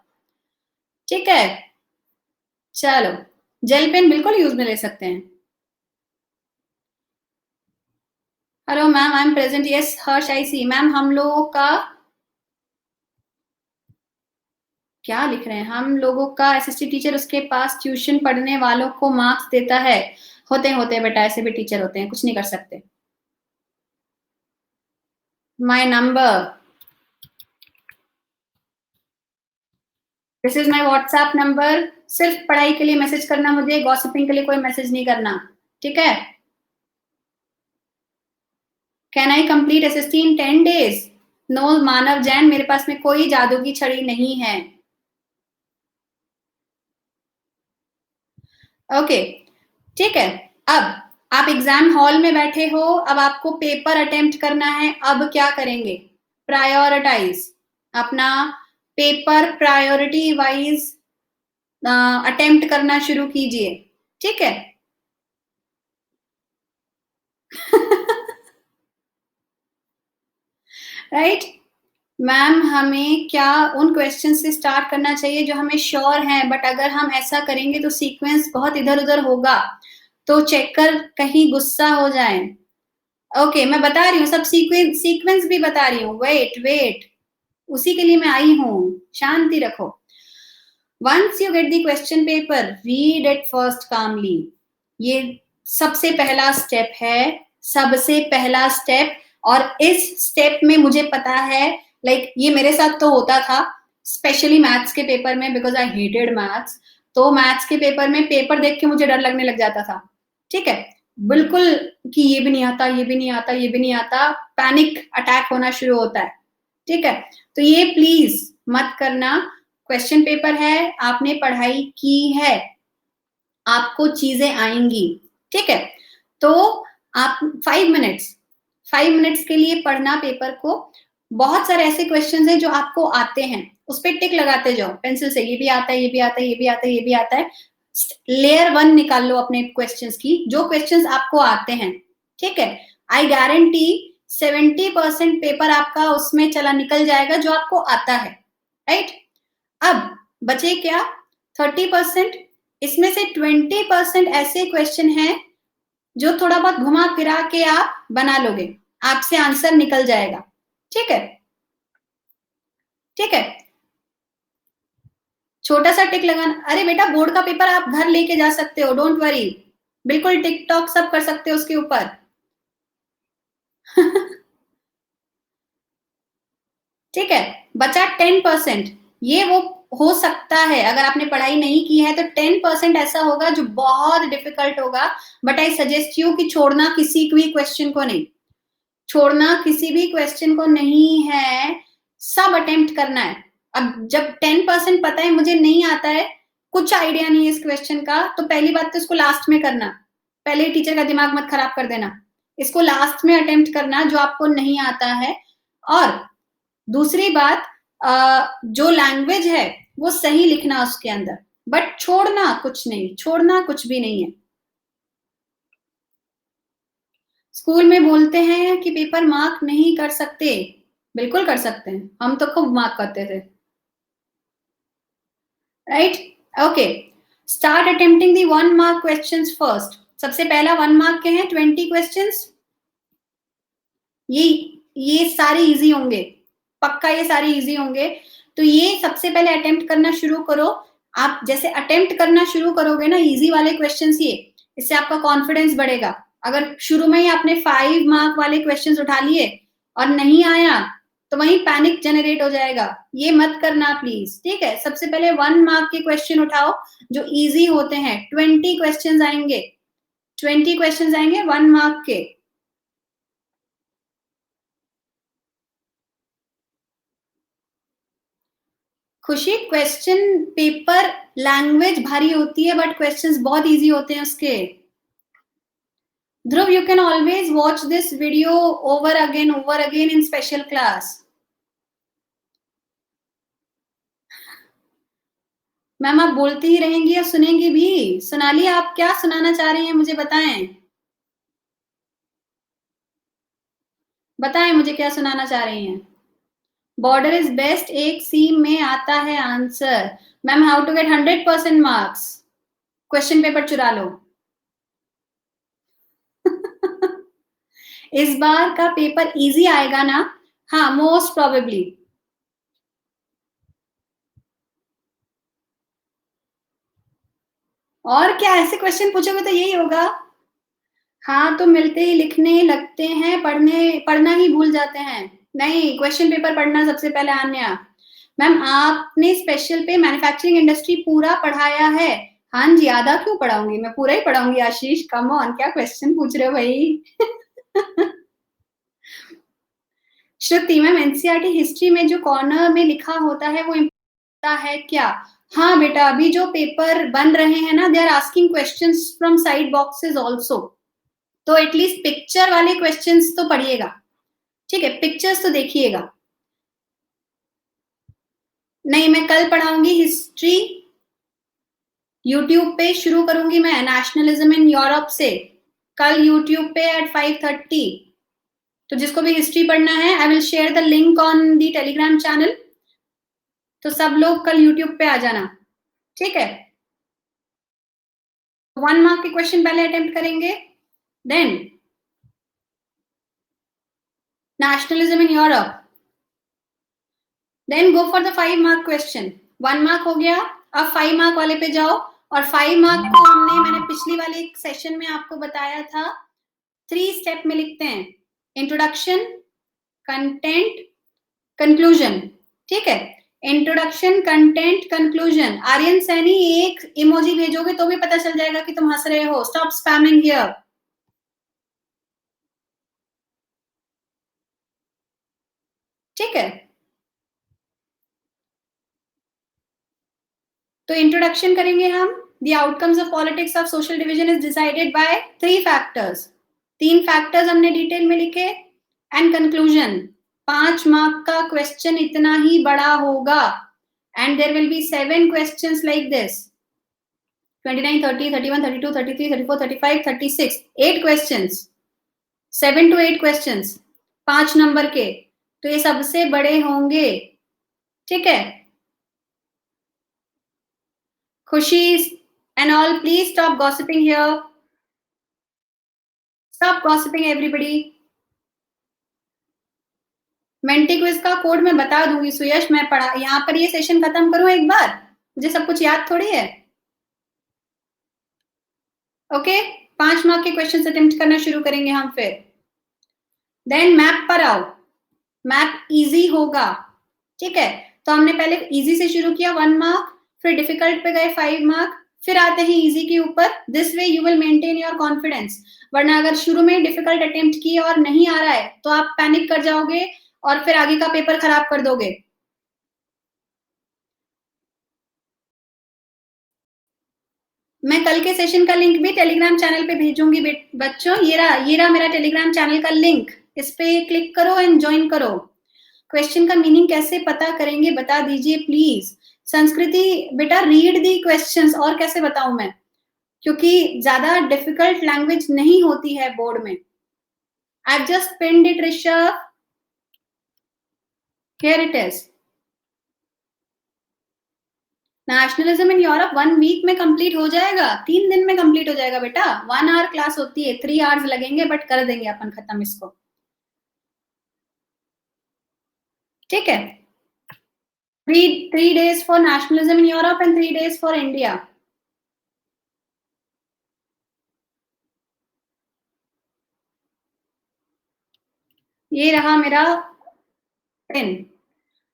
ठीक है, चलो जेल पेन बिल्कुल यूज में ले सकते हैं। Hello ma'am, I am present. Yes Harsh, I see. Ma'am हम लोगों का क्या लिख रहे हैं? हम लोगों का एसएसटी टीचर उसके पास ट्यूशन पढ़ने वालों को मार्क्स देता है। होते हैं बेटा, ऐसे भी टीचर होते हैं, कुछ नहीं कर सकते। My number, this is my WhatsApp number. सिर्फ पढ़ाई के लिए मैसेज करना मुझे, गॉसिपिंग के लिए कोई मैसेज नहीं करना, ठीक है? Can I complete SST in 10 days? No Manav Jain, मेरे पास में कोई जादू की छड़ी नहीं है। ओके, ठीक है। अब आप एग्जाम हॉल में बैठे हो, अब आपको पेपर अटेम्प्ट करना है। अब क्या करेंगे? प्रायोरिटाइज अपना पेपर, प्रायोरिटी वाइज अटेम्प्ट करना शुरू कीजिए, ठीक है? राइट मैम, हमें क्या उन क्वेश्चन से स्टार्ट करना चाहिए जो हमें श्योर हैं, बट अगर हम ऐसा करेंगे तो सीक्वेंस बहुत इधर उधर होगा, तो चेकर कहीं गुस्सा हो जाए। ओके, मैं बता रही हूँ, सब सीक्वेंस भी बता रही हूँ। वेट वेट, उसी के लिए मैं आई हूँ, शांति रखो। Once you get the question paper, read it first calmly. ये सबसे पहला स्टेप है, सबसे पहला स्टेप। और इस स्टेप में मुझे पता है, लाइक ये मेरे साथ तो होता था, स्पेशली मैथ्स के पेपर में, बिकॉज आई हेटेड मैथ्स। तो मैथ्स के पेपर में पेपर देख के मुझे डर लगने लग जाता था, ठीक है? बिल्कुल, कि ये भी नहीं आता, ये भी नहीं आता, ये भी नहीं आता, पैनिक अटैक होना शुरू होता है, ठीक है? तो ये प्लीज मत करना। क्वेश्चन पेपर है, आपने पढ़ाई की है, आपको चीजें आएंगी, ठीक है? तो आप 5 मिनट्स के लिए पढ़ना पेपर को। बहुत सारे ऐसे क्वेश्चंस हैं जो आपको आते हैं, उस पर टिक लगाते जाओ पेंसिल से, ये भी आता है, ये भी आता है, ये भी आता है, ये भी आता है। लेयर 1 निकाल लो अपने क्वेश्चंस की, जो क्वेश्चंस आपको आते हैं, ठीक है? आई गारंटी 70% पेपर आपका उसमें चला निकल जाएगा जो आपको आता है, राइट? अब बचे क्या? 30%। इसमें से 20% ऐसे क्वेश्चन हैं जो थोड़ा बहुत घुमा फिरा के आप बना लोगे, आपसे आंसर निकल जाएगा, ठीक है? ठीक है, छोटा सा टिक लगाना। अरे बेटा, बोर्ड का पेपर आप घर लेके जा सकते हो, डोंट वरी, बिल्कुल टिकटॉक सब कर सकते हो उसके ऊपर। ठीक है, बचा 10%। ये वो हो सकता है, अगर आपने पढ़ाई नहीं की है तो 10% ऐसा होगा जो बहुत डिफिकल्ट होगा, बट आई सजेस्ट यू कि छोड़ना किसी भी क्वेश्चन को नहीं, छोड़ना किसी भी क्वेश्चन को नहीं है, सब अटेम्प्ट करना है। अब जब 10% पता है मुझे नहीं आता है, कुछ आइडिया नहीं है इस क्वेश्चन का, तो पहली बात तो इसको लास्ट में करना, पहले टीचर का दिमाग मत खराब कर देना, इसको लास्ट में अटेम्प्ट करना जो आपको नहीं आता है। और दूसरी बात, जो लैंग्वेज है वो सही लिखना उसके अंदर, बट छोड़ना कुछ नहीं, छोड़ना कुछ भी नहीं है। स्कूल में बोलते हैं कि पेपर मार्क नहीं कर सकते, बिल्कुल कर सकते हैं, हम तो खूब मार्क करते थे, राइट? ओके, स्टार्ट अटेम्प्टिंग दी 1 mark क्वेश्चंस फर्स्ट। सबसे पहला 1 mark के हैं 20 क्वेश्चंस। ये सारे इजी होंगे, पक्का ये सारे इजी होंगे। तो ये सबसे पहले अटेम्प्ट करना शुरू करो। आप जैसे अटेम्प्ट करना शुरू करोगे ना इजी वाले क्वेश्चंस, ये इससे आपका कॉन्फिडेंस बढ़ेगा। अगर शुरू में ही आपने 5 mark वाले क्वेश्चंस उठा लिए और नहीं आया, तो वहीं पैनिक जनरेट हो जाएगा, ये मत करना प्लीज, ठीक है? सबसे पहले 1 mark के क्वेश्चन उठाओ जो इजी होते हैं। 20 क्वेश्चन आएंगे, 20 क्वेश्चन आएंगे 1 mark के। खुशी, क्वेश्चन पेपर लैंग्वेज भारी होती है, बट क्वेश्चंस बहुत इजी होते हैं उसके। Dhruv, you can always watch this video over again in special class. Ma'am आप बोलती ही रहेंगी या सुनेंगी भी? सोनाली, आप क्या सुनाना चाह रही हैं मुझे बताएं, बताएं मुझे क्या सुनाना चाह रही हैं। बॉर्डर इज बेस्ट, एक सी में आता है answer. Ma'am how to get 100% marks? Question paper चुरा लो। इस बार का पेपर इजी आएगा ना? हाँ, मोस्ट प्रोबेबली। और क्या, ऐसे क्वेश्चन पूछोगे तो यही होगा। हाँ, तो मिलते ही लिखने लगते हैं, पढ़ना ही भूल जाते हैं। नहीं, क्वेश्चन पेपर पढ़ना सबसे पहले आन्या। मैम आपने स्पेशल पे मैन्युफैक्चरिंग इंडस्ट्री पूरा पढ़ाया है। हाँ जी, आधा क्यों पढ़ाऊंगी, मैं पूरा ही पढ़ाऊंगी आशीष, कम ऑन, क्या क्वेश्चन पूछ रहे हो भाई। श्रुति मैम, एनसीईआरटी हिस्ट्री में जो कॉर्नर में लिखा होता है वो इम्पोर्टेंट है क्या? हाँ बेटा, अभी जो पेपर बन रहे हैं ना, they are asking questions from side boxes also, तो एटलीस्ट पिक्चर वाले क्वेश्चंस तो पढ़िएगा, ठीक है, पिक्चर्स तो देखिएगा। नहीं, मैं कल पढ़ाऊंगी हिस्ट्री, यूट्यूब पे शुरू करूंगी मैं नेशनलिज्म इन यूरोप से, कल यूट्यूब पे एट 5:30। तो जिसको भी हिस्ट्री पढ़ना है, I will share the link on the Telegram channel, तो सब लोग कल यूट्यूब पे आ जाना, ठीक है। 1 मार्क के क्वेश्चन पहले अटेम्प्ट करेंगे, then nationalism in Europe, then go for the 5 mark question. 1 mark हो गया, अब 5 मार्क वाले पे जाओ, और 5 मार्क को मैंने पिछली वाले सेशन में आपको बताया था, 3 स्टेप में लिखते हैं, इंट्रोडक्शन, कंटेंट, कंक्लूजन, ठीक है। Introduction, content, conclusion. Aryan Saini, एक इमोजी भेजोगे तो भी पता चल जाएगा कि तुम हंस रहे हो। Stop spamming here. ठीक है, तो इंट्रोडक्शन करेंगे हम। The outcomes of politics of social division is decided by 3 factors. 3 factors हमने डिटेल में लिखे। एंड कंक्लूजन, 5 मार्क का क्वेश्चन इतना ही बड़ा होगा, and there will be 7 questions like this, 29, 30, 31, 32, 33, 34, 35, 36, 8 questions, 7 to 8 questions, 5 number के, तो ये सबसे बड़े होंगे, ठीक है। खुशी and all, please stop gossiping here, stop gossiping everybody। Menti quiz का कोड मैं बता दूंगी सुयश, मैं पढ़ा, यहाँ पर ये सेशन खत्म करूं एक बार, मुझे सब कुछ याद थोड़ी है। ओके, 5 मार्क के क्वेश्चन अटेम्प्ट करना शुरू करेंगे हम फिर। देन मैप पर आओ, मैप इजी होगा, ठीक है। तो हमने पहले इजी से शुरू किया 1 मार्क, फिर डिफिकल्ट पे गए 5 मार्क, फिर आते हैं इजी के ऊपर। This way you will maintain your confidence, वरना अगर शुरू में डिफिकल्ट अटेम्प्ट किए और नहीं आ रहा है तो आप पैनिक कर जाओगे और फिर आगे का पेपर खराब कर दोगे। मैं कल के सेशन का लिंक भी टेलीग्राम चैनल पे भेजूंगी बच्चों, ये रहा मेरा टेलीग्राम चैनल का लिंक, इस पे क्लिक करो एंड ज्वाइन करो। क्वेश्चन का मीनिंग कैसे पता करेंगे, बता दीजिए प्लीज। संस्कृति बेटा, रीड दी क्वेश्चंस, और कैसे बताऊं मैं, क्योंकि ज्यादा डिफिकल्ट लैंग्वेज नहीं होती है बोर्ड में। I just pinned it Rishabh, here it is. Nationalism in Europe 1 week में कंप्लीट हो जाएगा, 3 दिन में कंप्लीट हो जाएगा बेटा। 1 आवर क्लास होती है, 3 आवर्स लगेंगे, बट कर देंगे अपन खत्म इसको, ठीक है। 3 days for nationalism in Europe and 3 days for India। ये रहा मेरा पेन,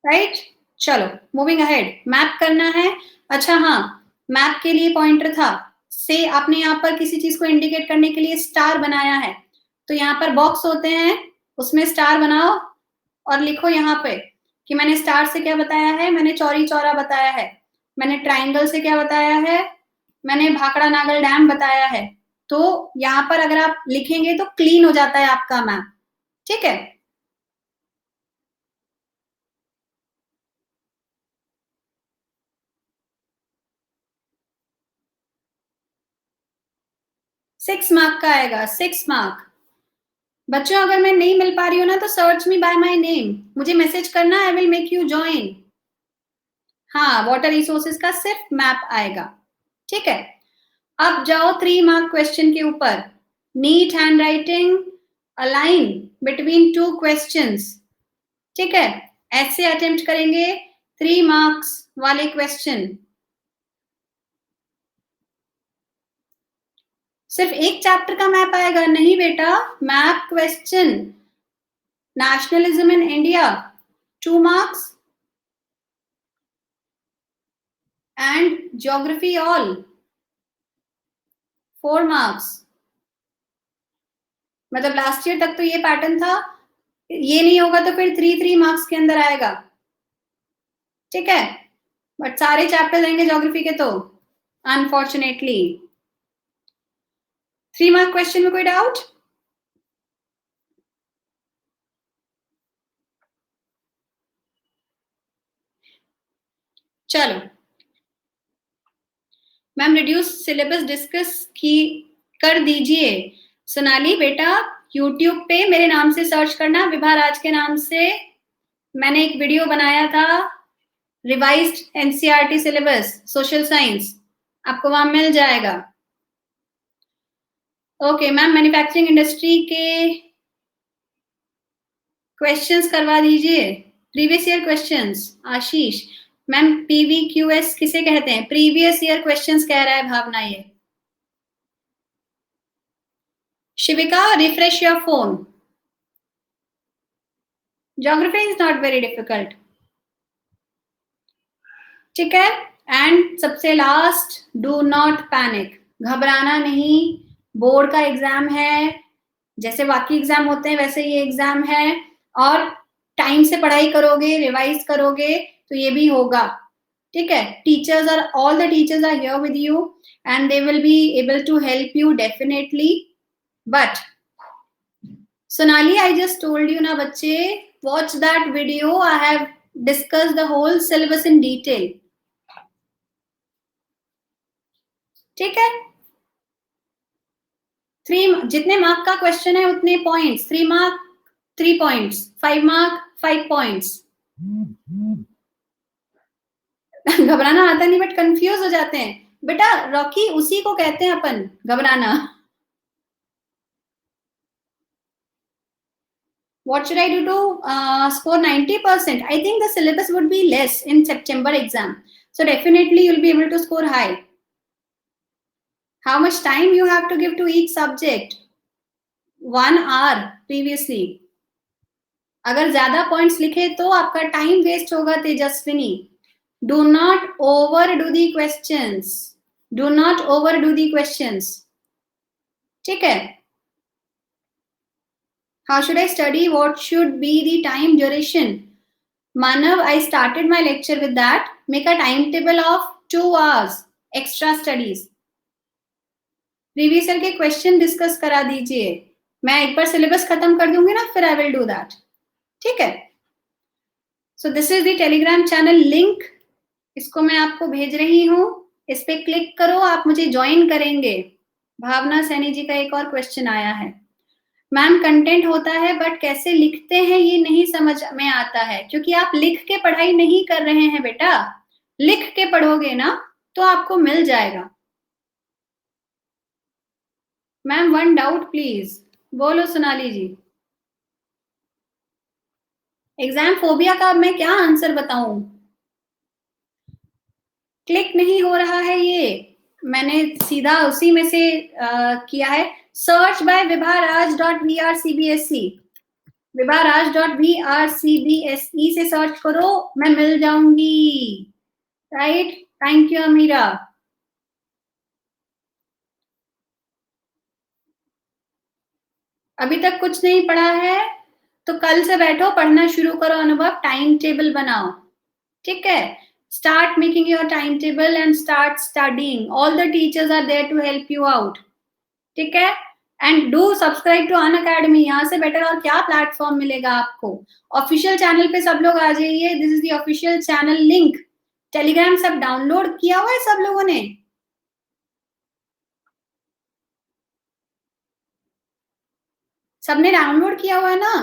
राइट। चलो मूविंग अहेड, मैप करना है। अच्छा हाँ, मैप के लिए पॉइंटर था, से आपने यहाँ पर किसी चीज को इंडिकेट करने के लिए स्टार बनाया है, तो यहाँ पर बॉक्स होते हैं, उसमें स्टार बनाओ और लिखो यहाँ पे कि मैंने स्टार से क्या बताया है, मैंने चौरी चौरा बताया है, मैंने ट्राइंगल से क्या बताया है, मैंने भाखड़ा नागल डैम बताया है। तो यहाँ पर अगर आप लिखेंगे तो क्लीन हो जाता है आपका मैप, ठीक है। सिक्स मार्क का आएगा, 6 मार्क। बच्चों अगर मैं नहीं मिल पा रही हूँ ना तो search me by my name, मुझे मैसेज करना, I will make you join. हाँ, वाटर रिसोर्सेज का सिर्फ मैप आएगा, ठीक है। अब जाओ 3 मार्क क्वेश्चन के ऊपर। Neat hand writing, align between two questions, ठीक है, ऐसे अटेम्प्ट करेंगे 3 मार्क्स वाले क्वेश्चन। सिर्फ एक चैप्टर का मैप आएगा नहीं बेटा, map question, nationalism in India 2 marks and geography all 4 marks. मतलब लास्ट ईयर तक तो ये पैटर्न था, ये नहीं होगा तो फिर 3 मार्क्स के अंदर आएगा, ठीक है, बट सारे चैप्टर रहेंगे ज्योग्राफी के तो अनफॉर्चुनेटली। 3 मार्क क्वेश्चन में कोई डाउट? चलो मैम रिड्यूस सिलेबस डिस्कस की कर दीजिए। सोनाली बेटा यूट्यूब पे मेरे नाम से सर्च करना, विभा राज के नाम से मैंने एक वीडियो बनाया था, revised NCERT syllabus social science, आपको वहां मिल जाएगा। ओके मैम मैन्युफैक्चरिंग इंडस्ट्री के क्वेश्चंस करवा दीजिए, प्रीवियस ईयर क्वेश्चंस। आशीष मैम पीवीक्यूएस किसे कहते हैं? प्रीवियस ईयर क्वेश्चंस कह रहा है भावना ये। Shivika refresh your phone. Geography is not very difficult, ठीक है। एंड सबसे लास्ट, डू नॉट पैनिक, घबराना नहीं, बोर्ड का एग्जाम है, जैसे बाकी एग्जाम होते हैं वैसे ये एग्जाम है, और टाइम से पढ़ाई करोगे, रिवाइज करोगे तो ये भी होगा, ठीक है। Teachers are, all the teachers are here with you and they will be able to help you definitely. But Sonali I just told you ना बच्चे, watch that video, I have discuss the whole syllabus in detail, ठीक है। 3 जितने mark का question है उतने points, 3 mark 3 points, 5 mark 5 points. घबराना आता नहीं बट कंफ्यूज हो जाते हैं बेटा, रॉकी उसी को कहते हैं अपन घबराना। What should I do to score 90%? I think the syllabus would be less in September exam, so definitely you'll be able to score high. How much time you have to give to each subject? 1 hour previously. अगर ज्यादा points लिखे तो आपका time waste होगा Tejaswini. Do not overdo the questions. Do not overdo the questions. ठीक है। How should I study? What should be the time duration? Manav, I started my lecture with that. Make a timetable of 2 hours extra studies. Previous year के question discuss करा दीजिए, मैं एक बार syllabus खत्म कर दूंगी ना, फिर आई विल डू दैट, ठीक है। So this is the Telegram channel link, इसको मैं आपको भेज रही हूँ, इस पे क्लिक करो, आप मुझे ज्वाइन करेंगे। भावना सैनी जी का एक और क्वेश्चन आया है, मैम कंटेंट होता है बट कैसे लिखते हैं ये नहीं समझ में आता है, क्योंकि आप लिख के पढ़ाई नहीं कर रहे हैं बेटा, लिख के पढ़ोगे ना तो आपको मिल जाएगा। मैम 1 डाउट प्लीज, बोलो सोनाली जी। एग्जाम फोबिया का मैं क्या आंसर बताऊं, क्लिक नहीं हो रहा है, ये मैंने सीधा उसी में से किया है। सर्च बाय vibharaj.vrcbse, vibharaj.vrcbse से सर्च करो, मैं मिल जाऊंगी, राइट। थैंक यू अमीरा। अभी तक कुछ नहीं पढ़ा है तो कल से बैठो, पढ़ना शुरू करो, अनुभव टाइम टेबल बनाओ, ठीक है। Start making your timetable and start studying. All the teachers are there to help you out. ठीक है, and do subscribe to Unacademy. यहाँ से बेटर और क्या प्लेटफॉर्म मिलेगा आपको। ऑफिशियल चैनल पे सब लोग आ जाइए, this is the official channel link. Telegram सब डाउनलोड किया हुआ है सब लोगों ने? सबने डाउनलोड किया हुआ है ना,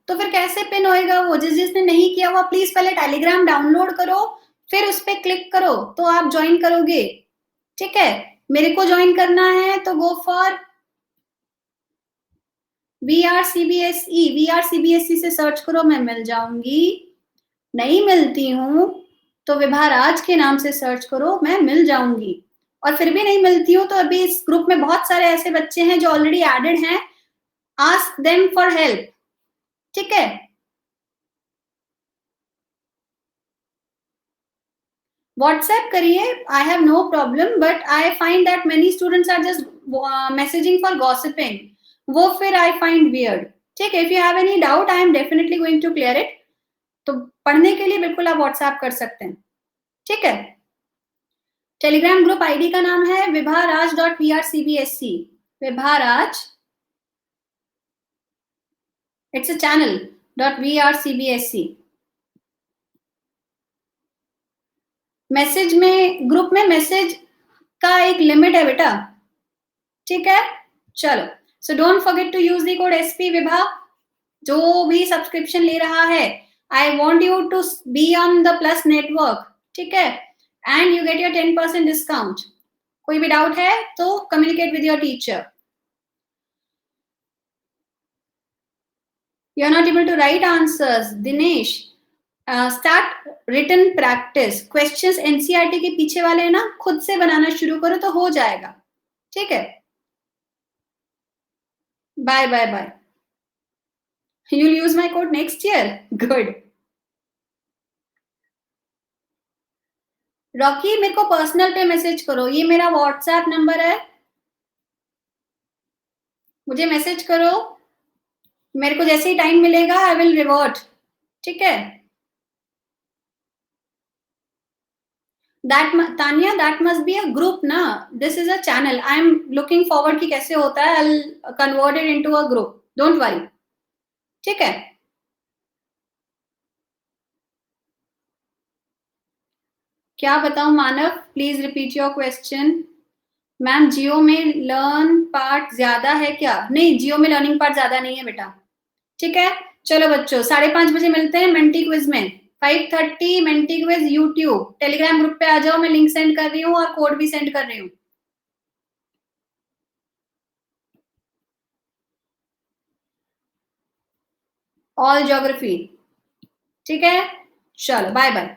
तो फिर कैसे पिन होएगा वो? जिसने नहीं किया हुआ प्लीज पहले टेलीग्राम डाउनलोड करो, फिर उस पर क्लिक करो तो आप ज्वाइन करोगे, ठीक है। मेरे को ज्वाइन करना है तो गो फॉर VRCBSE से सर्च करो, मैं मिल जाऊंगी। नहीं मिलती हूँ तो विभा राज के नाम से सर्च करो, मैं मिल जाऊंगी। और फिर भी नहीं मिलती हूँ तो अभी इस ग्रुप में बहुत सारे ऐसे बच्चे हैं जो ऑलरेडी एडेड हैं, आस्क देम फॉर हेल्प, ठीक है। व्हाट्सएप करिए, I have no problem, but I find that many students are just messaging for gossiping, वो फिर आई फाइंड वियर्ड, ठीक है। If you have any doubt I am definitely going to clear it. तो पढ़ने के लिए बिल्कुल आप व्हाट्सएप कर सकते हैं, ठीक है। टेलीग्राम ग्रुप आईडी का नाम है vibharaj.vrcbsc, vibharaj, it's a channel .vrcbsc। Message में, ग्रुप में मैसेज का एक लिमिट है बेटा, ठीक है। चलो, so don't forget to use the code SP Vibha. जो भी सब्सक्रिप्शन ले रहा है, I want you to be on the plus network, ठीक है, and you get your 10% discount. कोई भी डाउट है तो communicate with your teacher. You are not able to write answers, Dinesh, start written practice. Questions NCERT के पीछे वाले ना खुद से बनाना शुरू करो तो हो जाएगा, ठीक है। Bye bye bye. You'll use my code next year. Good. Rocky, मेरे को पर्सनल पे मैसेज करो, ये मेरा व्हाट्सएप नंबर है, मुझे मैसेज करो, मेरे को जैसे ही टाइम मिलेगा आई विल रिवर्ट, ठीक है। That Tania, that must be a group ना, this is a channel. I am looking forward कि कैसे होता है, I convert it into a group, don't worry, ठीक है। क्या बताऊं Manav, please repeat your question. Ma'am geo में लर्न पार्ट ज्यादा है क्या? नहीं, जियो में लर्निंग पार्ट ज्यादा नहीं है बेटा, ठीक है। चलो बच्चों, 5:30 बजे मिलते हैं मेंटी क्विज में। 5:30 Menti quiz YouTube, Telegram group पे आ जाओ, मैं लिंक सेंड कर रही हूँ और कोड भी सेंड कर रही हूँ। ऑल ज्योग्राफी, ठीक है। चलो बाय बाय।